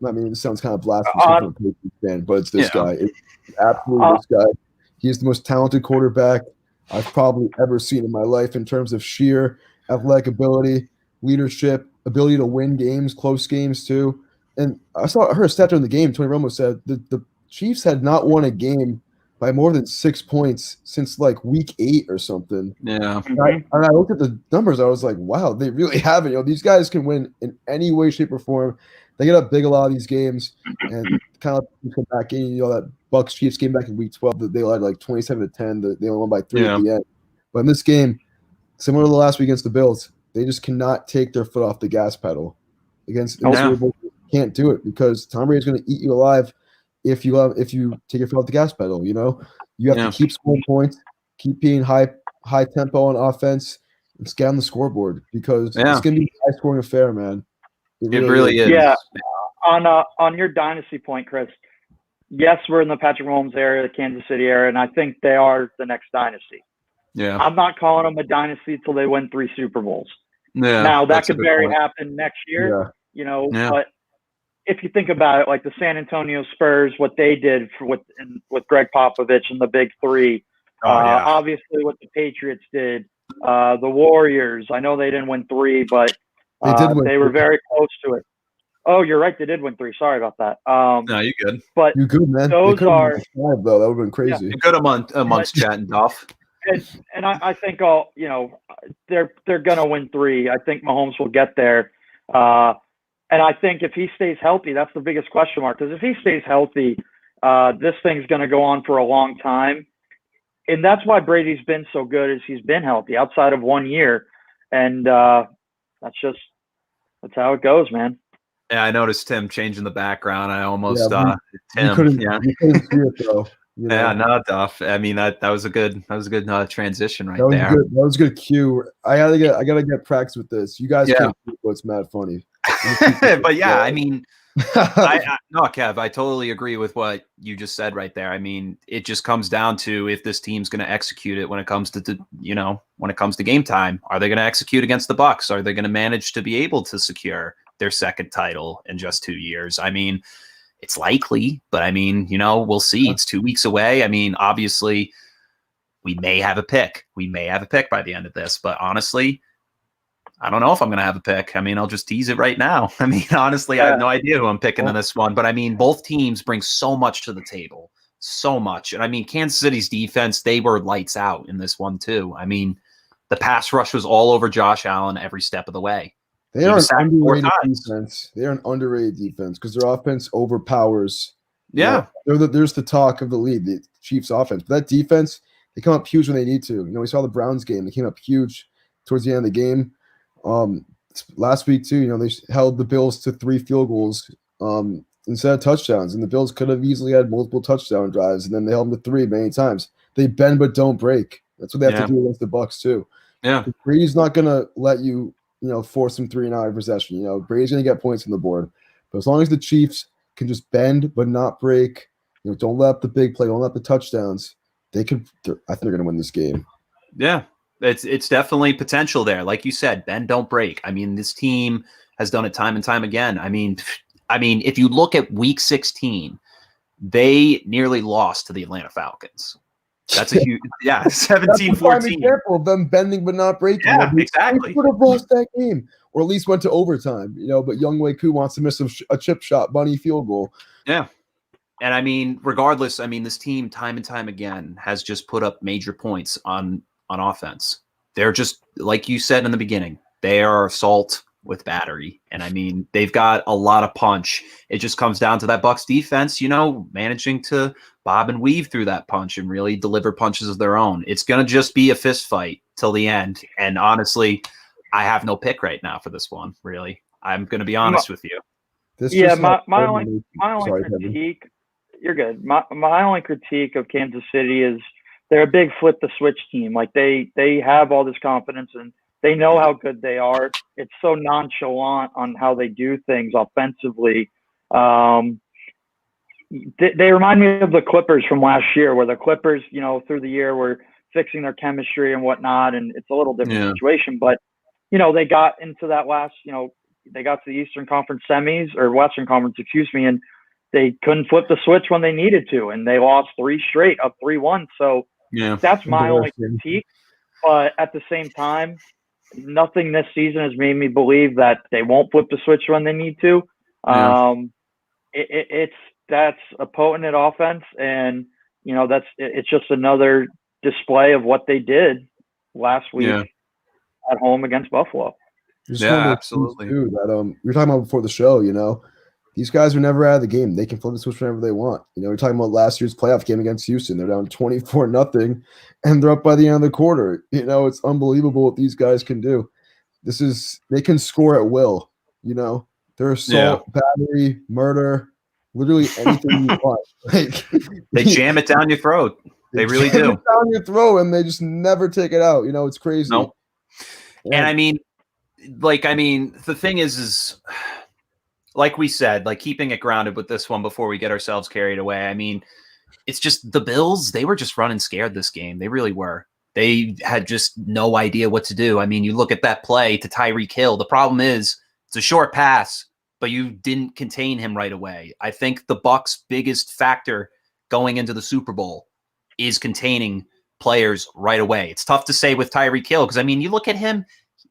I mean, this sounds kind of blasphemous for a Patriots fan, but it's this guy. It's absolutely this guy. He's the most talented quarterback I've probably ever seen in my life in terms of sheer athletic ability, leadership, ability to win games, close games too. And I heard a stat during the game. Tony Romo said the Chiefs had not won a game by more than 6 points since like week 8 or something. Yeah. And I looked at the numbers. I was like, wow, they really haven't. These guys can win in any way, shape, or form. They get up big a lot of these games, and kind of come back in. That Bucks Chiefs game back in week 12, they led like 27-10. They only won by 3 at the end. But in this game, similar to the last week against the Bills, they just cannot take their foot off the gas pedal. Against in the Super Bowl, can't do it because Tom Brady's going to eat you alive if you take your foot off the gas pedal. You have to keep scoring points, keep being high tempo on offense, and scan the scoreboard because it's going to be a high scoring affair, man. It really is. Yeah. On your dynasty point, Chris. Yes, we're in the Patrick Mahomes era, the Kansas City era, and I think they are the next dynasty. Yeah. I'm not calling them a dynasty until they win 3 Super Bowls. Yeah. Now that could very happen next year. But if you think about it, like the San Antonio Spurs, what they did with Greg Popovich and the Big Three, obviously what the Patriots did, the Warriors. I know they didn't win 3, but they were very close to it. Oh, you're right, they did win 3. Sorry about that. No, you're good. But you're good, man. Those are 5, though. That would have been crazy. You're good amongst Chet and Duff. And I think they're gonna win 3. I think Mahomes will get there. And I think if he stays healthy, that's the biggest question mark. Because if he stays healthy, this thing's going to go on for a long time. And that's why Brady's been so good is he's been healthy outside of 1 year. And that's how it goes, man. Yeah, I noticed Tim changing the background. I almost Tim. You couldn't see it, though. Yeah, no, Duff. I mean that was a good transition right there. That was a good cue. I gotta get practice with this. You guys can't see what's mad funny. But yeah, I mean, no, Kev, I totally agree with what you just said right there. I mean, it just comes down to if this team's going to execute it when it comes to game time. Are they going to execute against the Bucks? Are they going to manage to be able to secure their second title in just 2 years? I mean, it's likely, but I mean, we'll see. It's 2 weeks away. I mean, obviously, we may have a pick. We may have a pick by the end of this, but honestly, I don't know if I'm going to have a pick. I mean, I'll just tease it right now. I mean, honestly, I have no idea who I'm picking in this one. But I mean, both teams bring so much to the table. So much. And I mean, Kansas City's defense, they were lights out in this one too. I mean, the pass rush was all over Josh Allen every step of the way. They are an underrated defense. They are an underrated defense because their offense overpowers. Yeah. There's the talk of the league, the Chiefs offense. But that defense, they come up huge when they need to. We saw the Browns game. They came up huge towards the end of the game. Last week too, they held the Bills to 3 field goals instead of touchdowns, and the Bills could have easily had multiple touchdown drives, and then they held them to 3 many times. They bend but don't break. That's what they have to do against the Bucks too. Yeah, Brady's not gonna let you, force them 3 and out of possession. Brady's gonna get points on the board, but as long as the Chiefs can just bend but not break, don't let up the big play, don't let up the touchdowns. I think they're gonna win this game. Yeah. It's definitely potential there. Like you said, bend, don't break. I mean, this team has done it time and time again. I mean, if you look at week 16, they nearly lost to the Atlanta Falcons. That's a huge, 17-14. Example of them bending but not breaking. Yeah, exactly. They would have lost that game, or at least went to overtime. But Younghoe Koo wants to miss a chip shot, bunny field goal. Yeah. And I mean, regardless, this team time and time again has just put up major points on offense. They're just, like you said in the beginning, they are assault with battery. And I mean, they've got a lot of punch. It just comes down to that Bucks defense, managing to bob and weave through that punch and really deliver punches of their own. It's going to just be a fist fight till the end. And honestly, I have no pick right now for this one, really. I'm going to be honest with you. My only critique, you're good. My only critique of Kansas City is they're a big flip the switch team. Like they have all this confidence and they know how good they are. It's so nonchalant on how they do things offensively. They remind me of the Clippers from last year, where the Clippers, through the year were fixing their chemistry and whatnot, and it's a little different situation. But they got into that last, they got to the Eastern Conference semis or Western Conference, and they couldn't flip the switch when they needed to, and they lost 3 straight, up 3-1. So that's my only critique. But at the same time, nothing this season has made me believe that they won't flip the switch when they need to. Yeah. That's a potent offense, and it's just another display of what they did last week at home against Buffalo. Just Yeah, one of those absolutely. things, too, that we were talking about before the show. These guys are never out of the game. They can flip the switch whenever they want. We're talking about last year's playoff game against Houston. They're down 24-0, and they're up by the end of the quarter. It's unbelievable what these guys can do. They can score at will. They're assault, battery, murder, literally anything you want. They jam it down your throat. They really do. Jam it down your throat, and they just never take it out. It's crazy. Nope. And I mean, the thing is like we said, like keeping it grounded with this one before we get ourselves carried away. I mean, it's just the Bills, they were just running scared this game. They really were. They had just no idea what to do. I mean, you look at that play to Tyreek Hill. The problem is it's a short pass, but you didn't contain him right away. I think the Bucs' biggest factor going into the Super Bowl is containing players right away. It's tough to say with Tyreek Hill because, I mean, you look at him,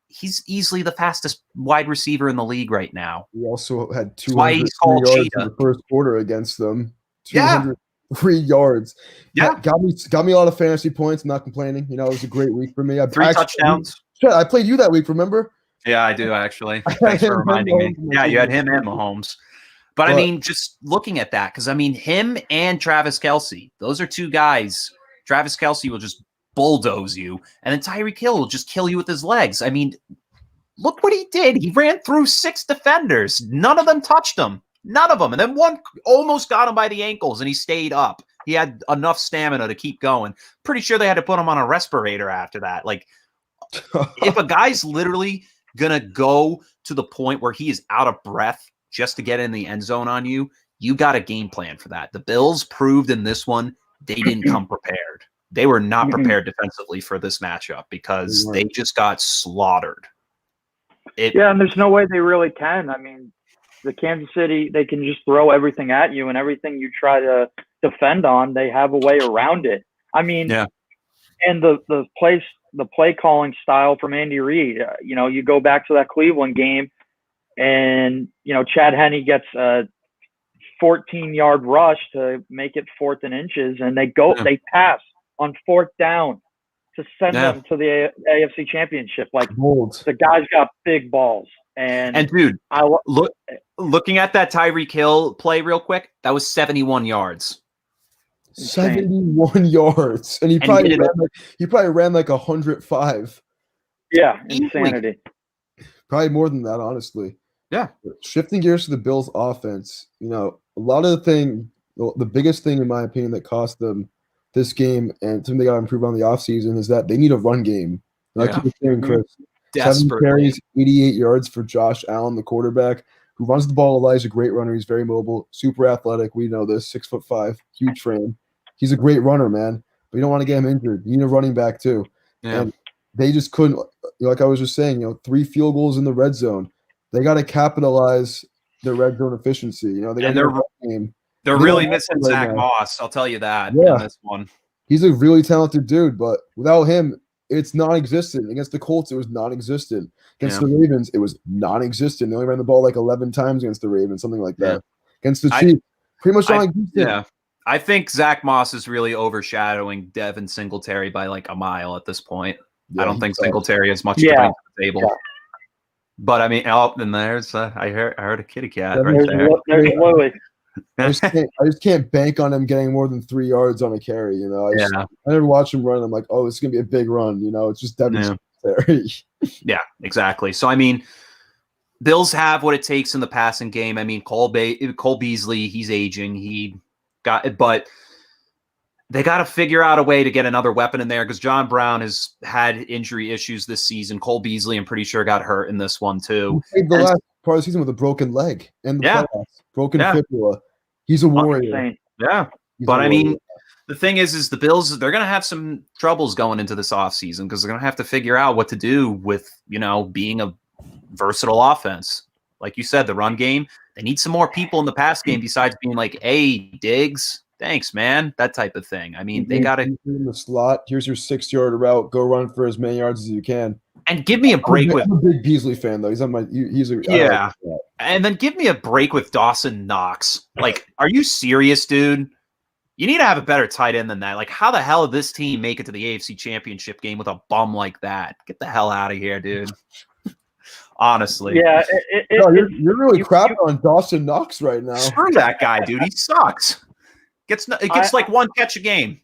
he's easily the fastest wide receiver in the league right now. He also had 203 203 yards in the first quarter against them. 203 yards. Yeah. Got me a lot of fantasy points. I'm not complaining. It was a great week for me. 3 touchdowns. I played you that week, remember? Yeah, I do, actually. Thanks for reminding me. Yeah, you had him and Mahomes. But I mean, just looking at that, because I mean, him and Travis Kelce, those are two guys. Travis Kelce will just bulldoze you, and then Tyreek Hill will just kill you with his legs. I mean, look what he did. He ran through 6 defenders. None of them touched him. None of them. And then one almost got him by the ankles, and he stayed up. He had enough stamina to keep going. Pretty sure they had to put him on a respirator after that. Like, if a guy's literally going to go to the point where he is out of breath just to get in the end zone on you, you got a game plan for that. The Bills proved in this one they didn't come prepared. They were not prepared defensively for this matchup because they just got slaughtered. And there's no way they really can. I mean, the Kansas City, they can just throw everything at you, and everything you try to defend on, they have a way around it. I mean, and the play calling style from Andy Reid. You go back to that Cleveland game, and Chad Henne gets a 14-yard rush to make it 4th and inches, and they pass on 4th down to send them to the AFC Championship. Like, the guy's got big balls. And dude, looking at that Tyreek Hill play real quick, that was 71 yards. 71 yards, and he probably ran like 105. Yeah, insanity. Probably more than that, honestly. Yeah. Shifting gears to the Bills' offense, a lot of the biggest thing in my opinion that cost them this game and something they got to improve on the offseason is that they need a run game. Like you were saying, Chris, 7 carries, 88 yards for Josh Allen, the quarterback, who runs the ball. Elijah's a great runner. He's very mobile, super athletic. We know this. 6'5", huge frame. He's a great runner, man. But you don't want to get him injured. You need a running back too. Yeah. And they just couldn't. Like I was just saying, 3 field goals in the red zone. They got to capitalize their red zone efficiency. They got their game. They're really missing Zach Moss. I'll tell you that. Yeah. In this one. He's a really talented dude, but without him, it's non-existent. Against the Colts, it was non-existent. Against the Ravens, it was non-existent. They only ran the ball like 11 times against the Ravens, something like that. Against the Chiefs, pretty much non-existent. Yeah. I think Zach Moss is really overshadowing Devin Singletary by like a mile at this point. I don't think Singletary has much to bring to the table. Yeah. But I mean, and there's I heard a kitty cat right there. There's Louis. I just can't bank on him getting more than 3 yards on a carry. I never watch him run. I'm like, oh, this is gonna be a big run. It's just Devin Singletary. Yeah, exactly. So I mean, Bills have what it takes in the passing game. I mean, Cole Beasley, he's aging. But they got to figure out a way to get another weapon in there because John Brown has had injury issues this season. Cole Beasley, I'm pretty sure, got hurt in this one too. He played the last part of the season with a broken leg and the playoffs, broken fibula. He's a warrior. Yeah. But I mean, the thing is the Bills, they're going to have some troubles going into this offseason because they're going to have to figure out what to do with, being a versatile offense. Like you said, the run game, they need some more people in the pass game besides being like, hey, Diggs, thanks, man, that type of thing. I mean, they got to – in the slot. Here's your 6-yard route. Go run for as many yards as you can. And give me a break with I'm a big Beasley fan though. He's on my. He's a yeah. And then give me a break with Dawson Knox. Like, are you serious, dude? You need to have a better tight end than that. Like, how the hell did this team make it to the AFC Championship game with a bum like that? Get the hell out of here, dude. Honestly. Yeah, you're really crapping on Dawson Knox right now. Screw that guy, dude. He sucks. Gets like one catch a game.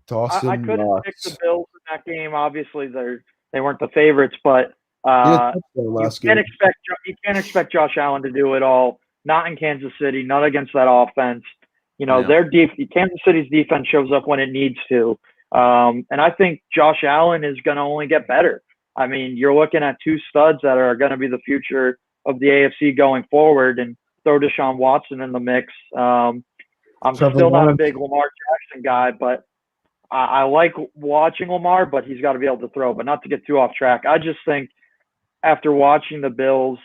Dawson I couldn't Knox. pick the Bills in that game. Obviously, they weren't the favorites, but you can't expect Josh Allen to do it all. Not in Kansas City. Not against that offense. You know, Kansas City's defense shows up when it needs to. And I think Josh Allen is going to only get better. I mean, you're looking at two studs that are going to be the future of the AFC going forward, and throw Deshaun Watson in the mix. I'm still not a big Lamar Jackson guy, but I like watching Lamar, but he's got to be able to throw. But not to get too off track, I just think after watching the Bills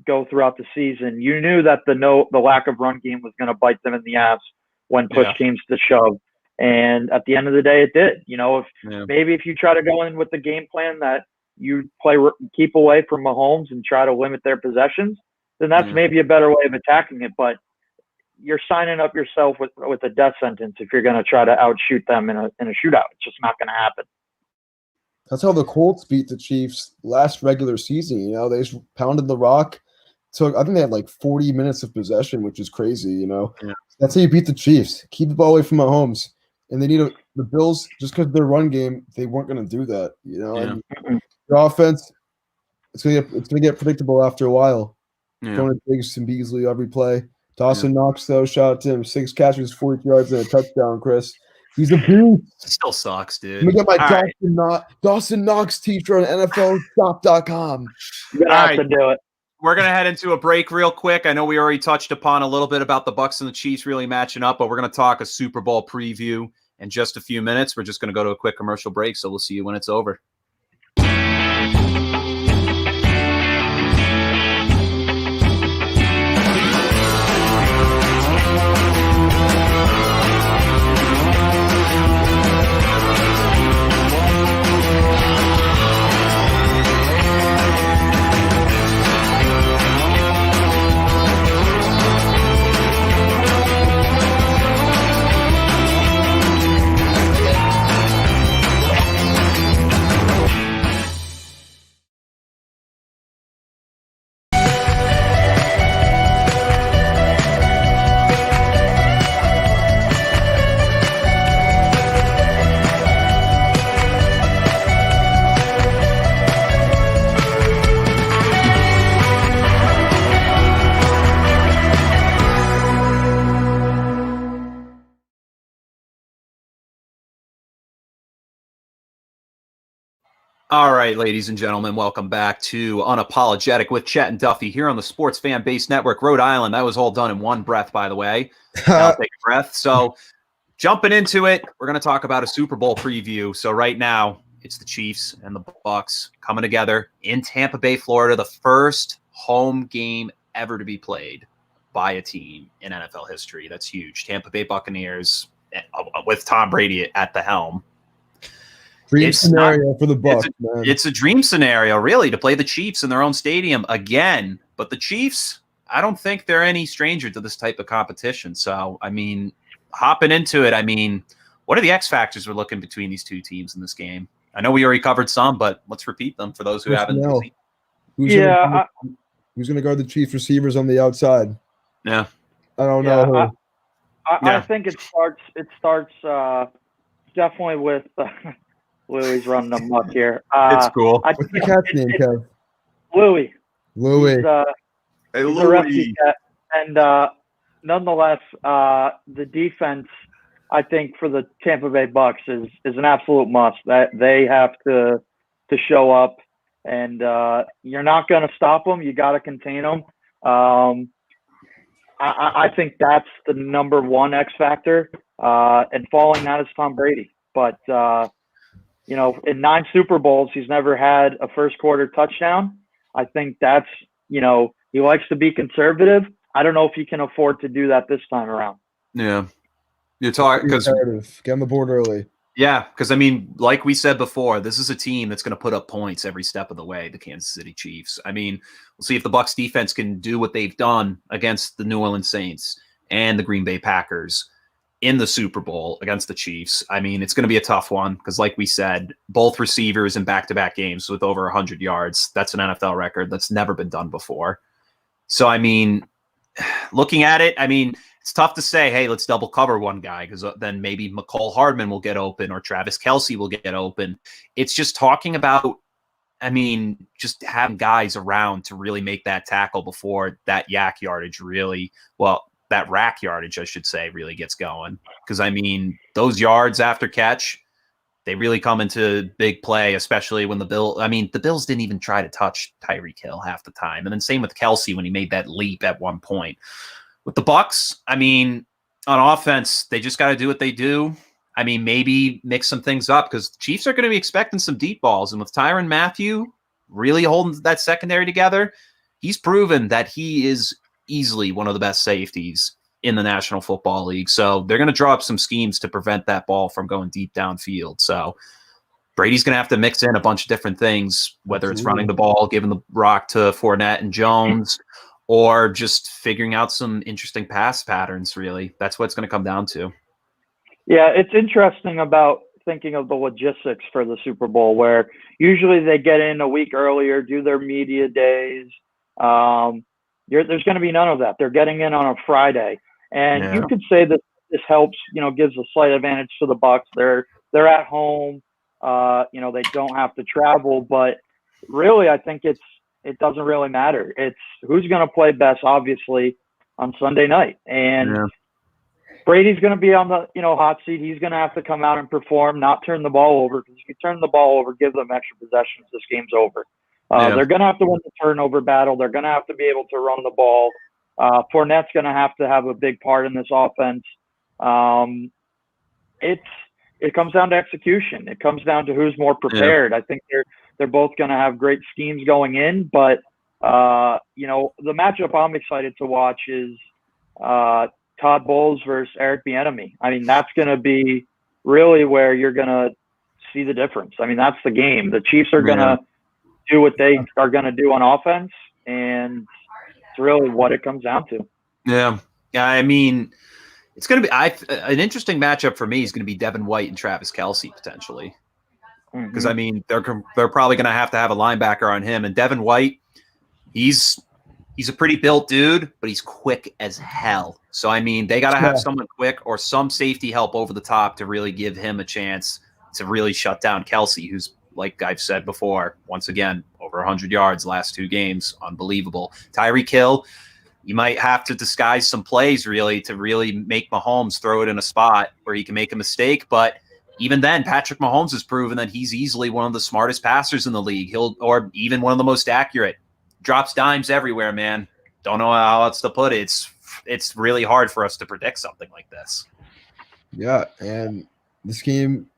go throughout the season, you knew that the lack of run game was going to bite them in the ass when push came to shove. And at the end of the day, it did. You know, if you try to go in with the game plan that you keep away from Mahomes and try to limit their possessions, then that's maybe a better way of attacking it. But you're signing up yourself with a death sentence if you're going to try to outshoot them in a shootout. It's just not going to happen. That's how the Colts beat the Chiefs last regular season. You know, they just pounded the rock. So I think they had like 40 minutes of possession, which is crazy. You know, that's how you beat the Chiefs. Keep the ball away from Mahomes. And they need the Bills, just because of their run game, they weren't going to do that. You know, and their offense, it's gonna get predictable after a while. Going to Diggs and Beasley every play. Dawson Knox, though, shout out to him. 6 catches, 40 yards, and a touchdown, Chris. He's a beast. Still sucks, dude. Let me get my Dawson Knox t-shirt on NFLshop.com. You're gonna have to do it. We're going to head into a break real quick. I know we already touched upon a little bit about the Bucs and the Chiefs really matching up, but we're going to talk a Super Bowl preview in just a few minutes. We're just going to go to a quick commercial break, so we'll see you when it's over. All right, ladies and gentlemen, welcome back to Unapologetic with Chet and Duffy here on the Sports Fan Base Network, Rhode Island. That was all done in one breath, by the way. Now take a breath. So jumping into it, we're going to talk about a Super Bowl preview. So right now, it's the Chiefs and the Bucs coming together in Tampa Bay, Florida, the first home game ever to be played by a team in NFL history. That's huge. Tampa Bay Buccaneers with Tom Brady at the helm. Dream scenario for the Bucs, man. It's a dream scenario, really, to play the Chiefs in their own stadium again. But the Chiefs, I don't think they're any stranger to this type of competition. So, I mean, hopping into it, I mean, what are the X factors we're looking between these two teams in this game? I know we already covered some, but let's repeat them for those who haven't seen. Who's going to guard the Chiefs receivers on the outside? Yeah. I don't know. I think it starts definitely with Louie's running amok here. It's cool. What's the cat's name, Kev? Louie. Louie. Hey, Louie. Rescue cat. And nonetheless, the defense, I think, for the Tampa Bay Bucs is an absolute must. That they have to show up, and you're not going to stop them. You got to contain them. I think that's the number one X factor, and following that is Tom Brady. But you know, in 9 Super Bowls, he's never had a first quarter touchdown. I think that's, you know, he likes to be conservative. I don't know if he can afford to do that this time around. Yeah. You're talking because get on the board early. Yeah, because I mean, like we said before, this is a team that's going to put up points every step of the way. The Kansas City Chiefs. I mean, we'll see if the Bucs defense can do what they've done against the New Orleans Saints and the Green Bay Packers in the Super Bowl against the Chiefs. I mean, it's going to be a tough one because, like we said, both receivers in back-to-back games with over 100 yards. That's an NFL record that's never been done before. So, I mean, looking at it, I mean, it's tough to say, hey, let's double cover one guy because then maybe McCole Hardman will get open or Travis Kelce will get open. It's just talking about, I mean, just having guys around to really make that tackle before that yak yardage really, well, that rack yardage, I should say, really gets going. Because, I mean, those yards after catch, they really come into big play, especially when the Bills didn't even try to touch Tyreek Hill half the time. And then same with Kelce when he made that leap at one point. With the Bucs, I mean, on offense, they just got to do what they do. I mean, maybe mix some things up because the Chiefs are going to be expecting some deep balls. And with Tyrann Mathieu really holding that secondary together, he's proven that he is easily one of the best safeties in the National Football League. So they're going to draw up some schemes to prevent that ball from going deep downfield. So Brady's going to have to mix in a bunch of different things, whether it's running the ball, giving the rock to Fournette and Jones, or just figuring out some interesting pass patterns, really. That's what it's going to come down to. Yeah, it's interesting about thinking of the logistics for the Super Bowl, where usually they get in a week earlier, do their media days. There's going to be none of that. They're getting in on a Friday. And you could say that this helps, gives a slight advantage to the Bucs. They're at home. They don't have to travel. But really, I think it doesn't really matter. It's who's going to play best, obviously, on Sunday night. And Brady's going to be on the hot seat. He's going to have to come out and perform, not turn the ball over. Because if you turn the ball over, give them extra possessions, this game's over. They're going to have to win the turnover battle. They're going to have to be able to run the ball. Fournette's going to have a big part in this offense. It comes down to execution. It comes down to who's more prepared. I think they're both going to have great schemes going in, but the matchup I'm excited to watch is Todd Bowles versus Eric Bieniemy. I mean, that's going to be really where you're going to see the difference. I mean, that's the game. The Chiefs are going to do what they are going to do on offense, and it's really what it comes down to. Yeah. I mean, it's going to be an interesting matchup for me is going to be Devin White and Travis Kelce potentially. Because, I mean, they're probably going to have a linebacker on him. And Devin White, he's a pretty built dude, but he's quick as hell. So, I mean, they got to have someone quick or some safety help over the top to really give him a chance to really shut down Kelce, who's, like I've said before, once again, over 100 yards last two games. Unbelievable. Tyreek Hill, you might have to disguise some plays really to really make Mahomes throw it in a spot where he can make a mistake. But even then, Patrick Mahomes has proven that he's easily one of the smartest passers in the league. Or even one of the most accurate. Drops dimes everywhere, man. Don't know how else to put it. It's really hard for us to predict something like this. Yeah, and this game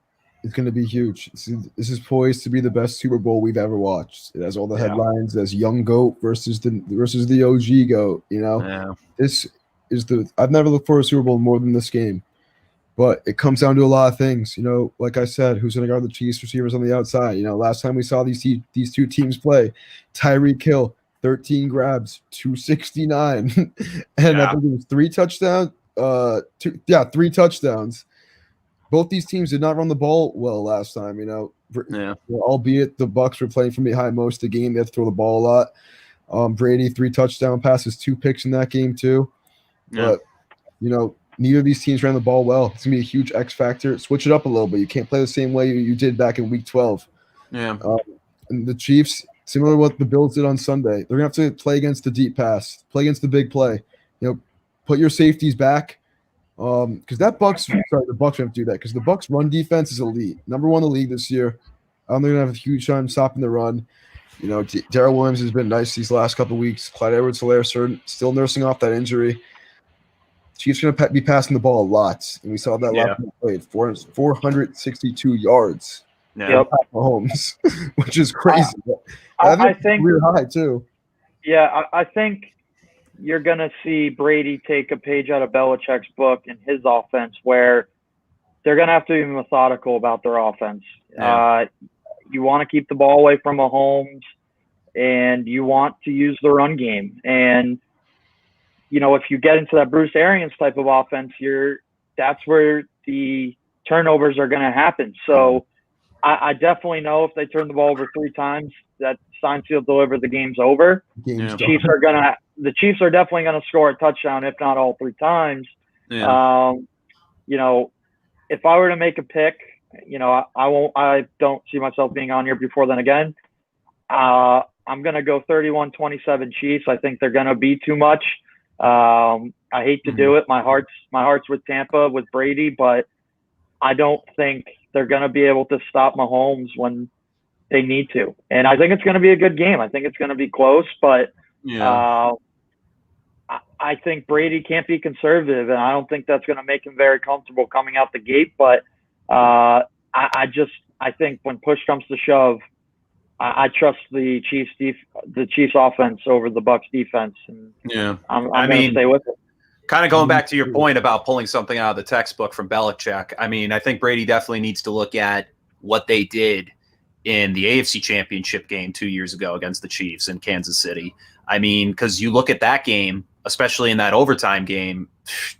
is going to be huge. This is poised to be the best Super Bowl we've ever watched. It has all the headlines as young GOAT versus the OG GOAT. This is I've never looked for a Super Bowl more than this game. But it comes down to a lot of things. Like I said, who's going to guard the Chiefs receivers on the outside? Last time we saw these two teams play, Tyreek Hill, 13 grabs, 269. And I think it was 3 touchdowns. 3 touchdowns. Both these teams did not run the ball well last time, albeit the Bucs were playing from behind most of the game. They had to throw the ball a lot. Brady, 3 touchdown passes, 2 picks in that game too. But, neither of these teams ran the ball well. It's going to be a huge X factor. Switch it up a little bit. You can't play the same way you did back in Week 12. Yeah. And the Chiefs, similar to what the Bills did on Sunday, they're going to have to play against the deep pass, play against the big play. Put your safeties back. Because the Bucs have to do that because the Bucs run defense is elite. Number 1 in the league this year. They're going to have a huge time stopping the run. Darrell Williams has been nice these last couple of weeks. Clyde Edwards-Helaire still nursing off that injury. Chiefs going to be passing the ball a lot, and we saw that last time they played. 462 yards. Mahomes, which is crazy. I think we're high too. Yeah, I think you're going to see Brady take a page out of Belichick's book in his offense, where they're going to have to be methodical about their offense. Yeah. You want to keep the ball away from Mahomes, and you want to use the run game. And, you know, if you get into that Bruce Arians type of offense, that's where the turnovers are going to happen. So I definitely know if they turn the ball over 3 times, that Steinfield deliver, the game's over. Game's The Chiefs are definitely going to score a touchdown, if not all 3 times. Yeah. You know, if I were to make a pick, you know, I don't see myself being on here before then again. I'm going to go 31-27 Chiefs. I think they're going to be too much. I hate to do it. My heart's with Tampa, with Brady, but I don't think they're going to be able to stop Mahomes when they need to. And I think it's going to be a good game. I think it's going to be close, but I think Brady can't be conservative, and I don't think that's going to make him very comfortable coming out the gate. But I think when push comes to shove, I trust the Chiefs offense over the Bucs defense. And I'm going to stay with it. Kind of going back to your point about pulling something out of the textbook from Belichick. I mean, I think Brady definitely needs to look at what they did in the AFC Championship game 2 years ago against the Chiefs in Kansas City. I mean, because you look at that game, especially in that overtime game,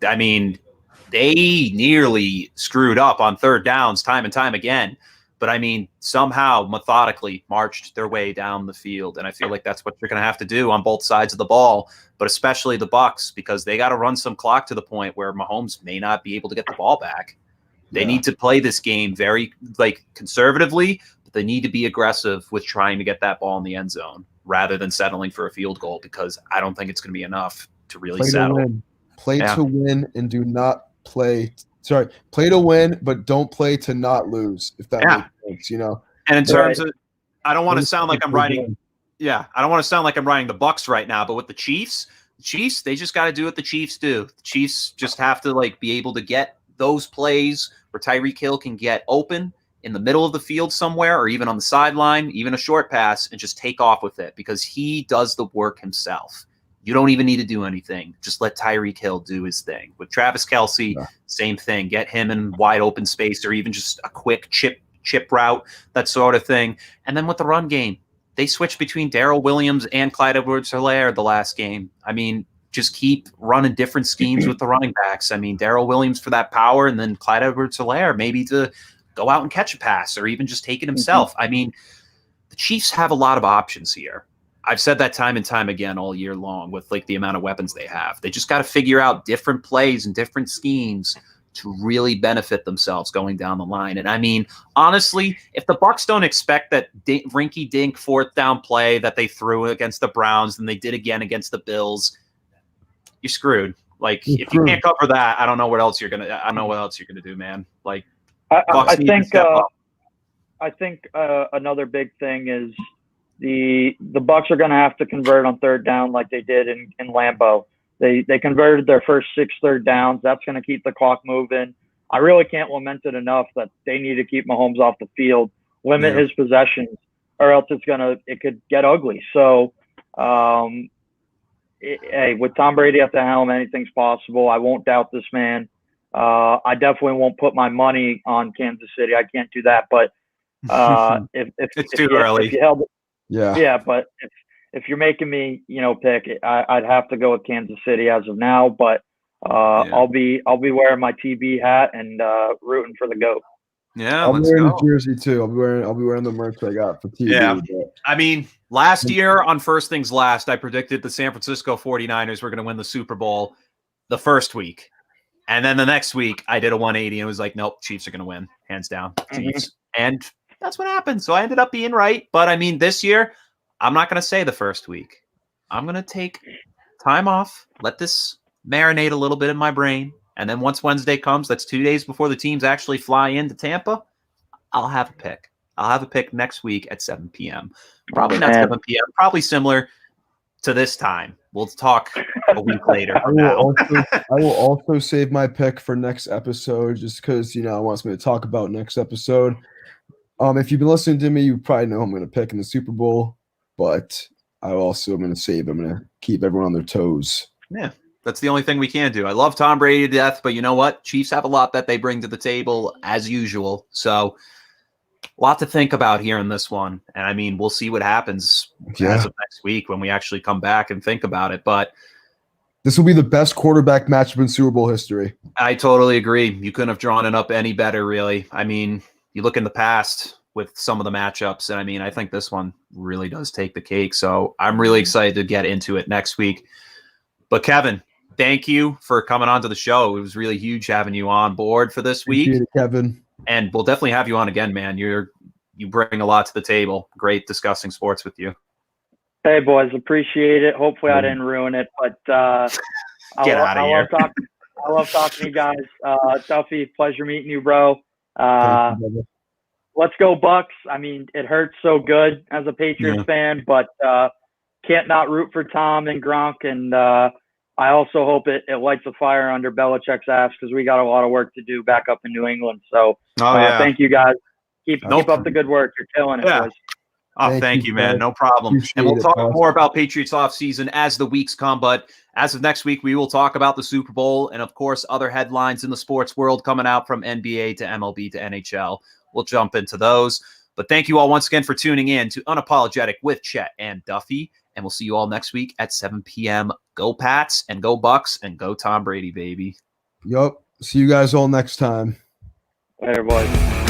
I mean, they nearly screwed up on third downs time and time again. But, I mean, somehow methodically marched their way down the field. And I feel like that's what you're going to have to do on both sides of the ball, but especially the Bucs, because they got to run some clock to the point where Mahomes may not be able to get the ball back. They need to play this game very, conservatively, but they need to be aggressive with trying to get that ball in the end zone rather than settling for a field goal, because I don't think it's going to be enough to really settle. Play to win and do not play – sorry, play to win, but don't play to not lose, if that makes sense, you know. And in terms of, I don't want to sound like I'm writing I don't want to sound like I'm writing the Bucs right now, but with the Chiefs, they just got to do what the Chiefs do. The Chiefs just have to be able to get those plays where Tyreek Hill can get open in the middle of the field somewhere, or even on the sideline, even a short pass, and just take off with it, because he does the work himself. You don't even need to do anything. Just let Tyreek Hill do his thing. With Travis Kelce, same thing. Get him in wide open space, or even just a quick chip route, that sort of thing. And then with the run game, they switched between Darrell Williams and Clyde Edwards-Helaire the last game. I mean, just keep running different schemes with the running backs. I mean, Darrell Williams for that power, and then Clyde Edwards-Helaire maybe to go out and catch a pass, or even just take it himself. I mean, the Chiefs have a lot of options here. I've said that time and time again all year long with the amount of weapons they have. They just got to figure out different plays and different schemes to really benefit themselves going down the line. And I mean, honestly, if the Bucs don't expect that rinky-dink fourth down play that they threw against the Browns and they did again against the Bills, you're screwed. If you can't cover that, I don't know what else you're gonna do, man. I think another big thing is the Bucs are going to have to convert on third down like they did in Lambeau. They converted their first 6 third downs. That's going to keep the clock moving. I really can't lament it enough that they need to keep Mahomes off the field, limit his possessions, or else it could get ugly. So, with Tom Brady at the helm, anything's possible. I won't doubt this man. I definitely won't put my money on Kansas City. I can't do that. But if it's too early. If you held, but if you're making me, pick, I'd have to go with Kansas City as of now. But I'll be wearing my TB hat and rooting for the GOAT. Yeah, I'll be wearing the jersey too. I'll be wearing the merch I got for TB. Yeah, I mean, last year on First Things Last, I predicted the San Francisco 49ers were going to win the Super Bowl the first week. And then the next week, I did a 180 and was like, nope, Chiefs are going to win, hands down, Chiefs. And that's what happened. So I ended up being right. But I mean, this year, I'm not going to say the first week. I'm going to take time off, let this marinate a little bit in my brain. And then once Wednesday comes, that's 2 days before the teams actually fly into Tampa, I'll have a pick. I'll have a pick next week at 7 p.m. Probably not 7 p.m., probably similar to this time. We'll talk a week later. I will also save my pick for next episode just because, I wants me to talk about next episode. If you've been listening to me, you probably know who I'm going to pick in the Super Bowl, but I'm going to save. I'm going to keep everyone on their toes. Yeah. That's the only thing we can do. I love Tom Brady to death, but you know what? Chiefs have a lot that they bring to the table as usual. So a lot to think about here in this one. And I mean, we'll see what happens as of next week when we actually come back and think about it. But this will be the best quarterback matchup in Super Bowl history. I totally agree. You couldn't have drawn it up any better, really. I mean, you look in the past with some of the matchups, and I mean, I think this one really does take the cake. So I'm really excited to get into it next week. But Kevin, thank you for coming on to the show. It was really huge having you on board for this week. Appreciate it, Kevin. And we'll definitely have you on again, man. You bring a lot to the table. Great discussing sports with you. Hey, boys, appreciate it. Hopefully I didn't ruin it, but Get out of here. I love talking to you guys. Duffy, pleasure meeting you, bro. Let's go Bucks. I mean, it hurts so good as a Patriots fan, but can't not root for Tom and Gronk. And I also hope it lights a fire under Belichick's ass because we got a lot of work to do back up in New England. So thank you guys. Keep up the good work. You're killing it, boys. Oh, thank you, man. No problem. And we'll talk more about Patriots offseason as the weeks come. But as of next week, we will talk about the Super Bowl and, of course, other headlines in the sports world coming out from NBA to MLB to NHL. We'll jump into those. But thank you all once again for tuning in to Unapologetic with Chet and Duffy. And we'll see you all next week at 7 p.m. Go Pats and go Bucks and go Tom Brady, baby. Yup. See you guys all next time. Later, boys.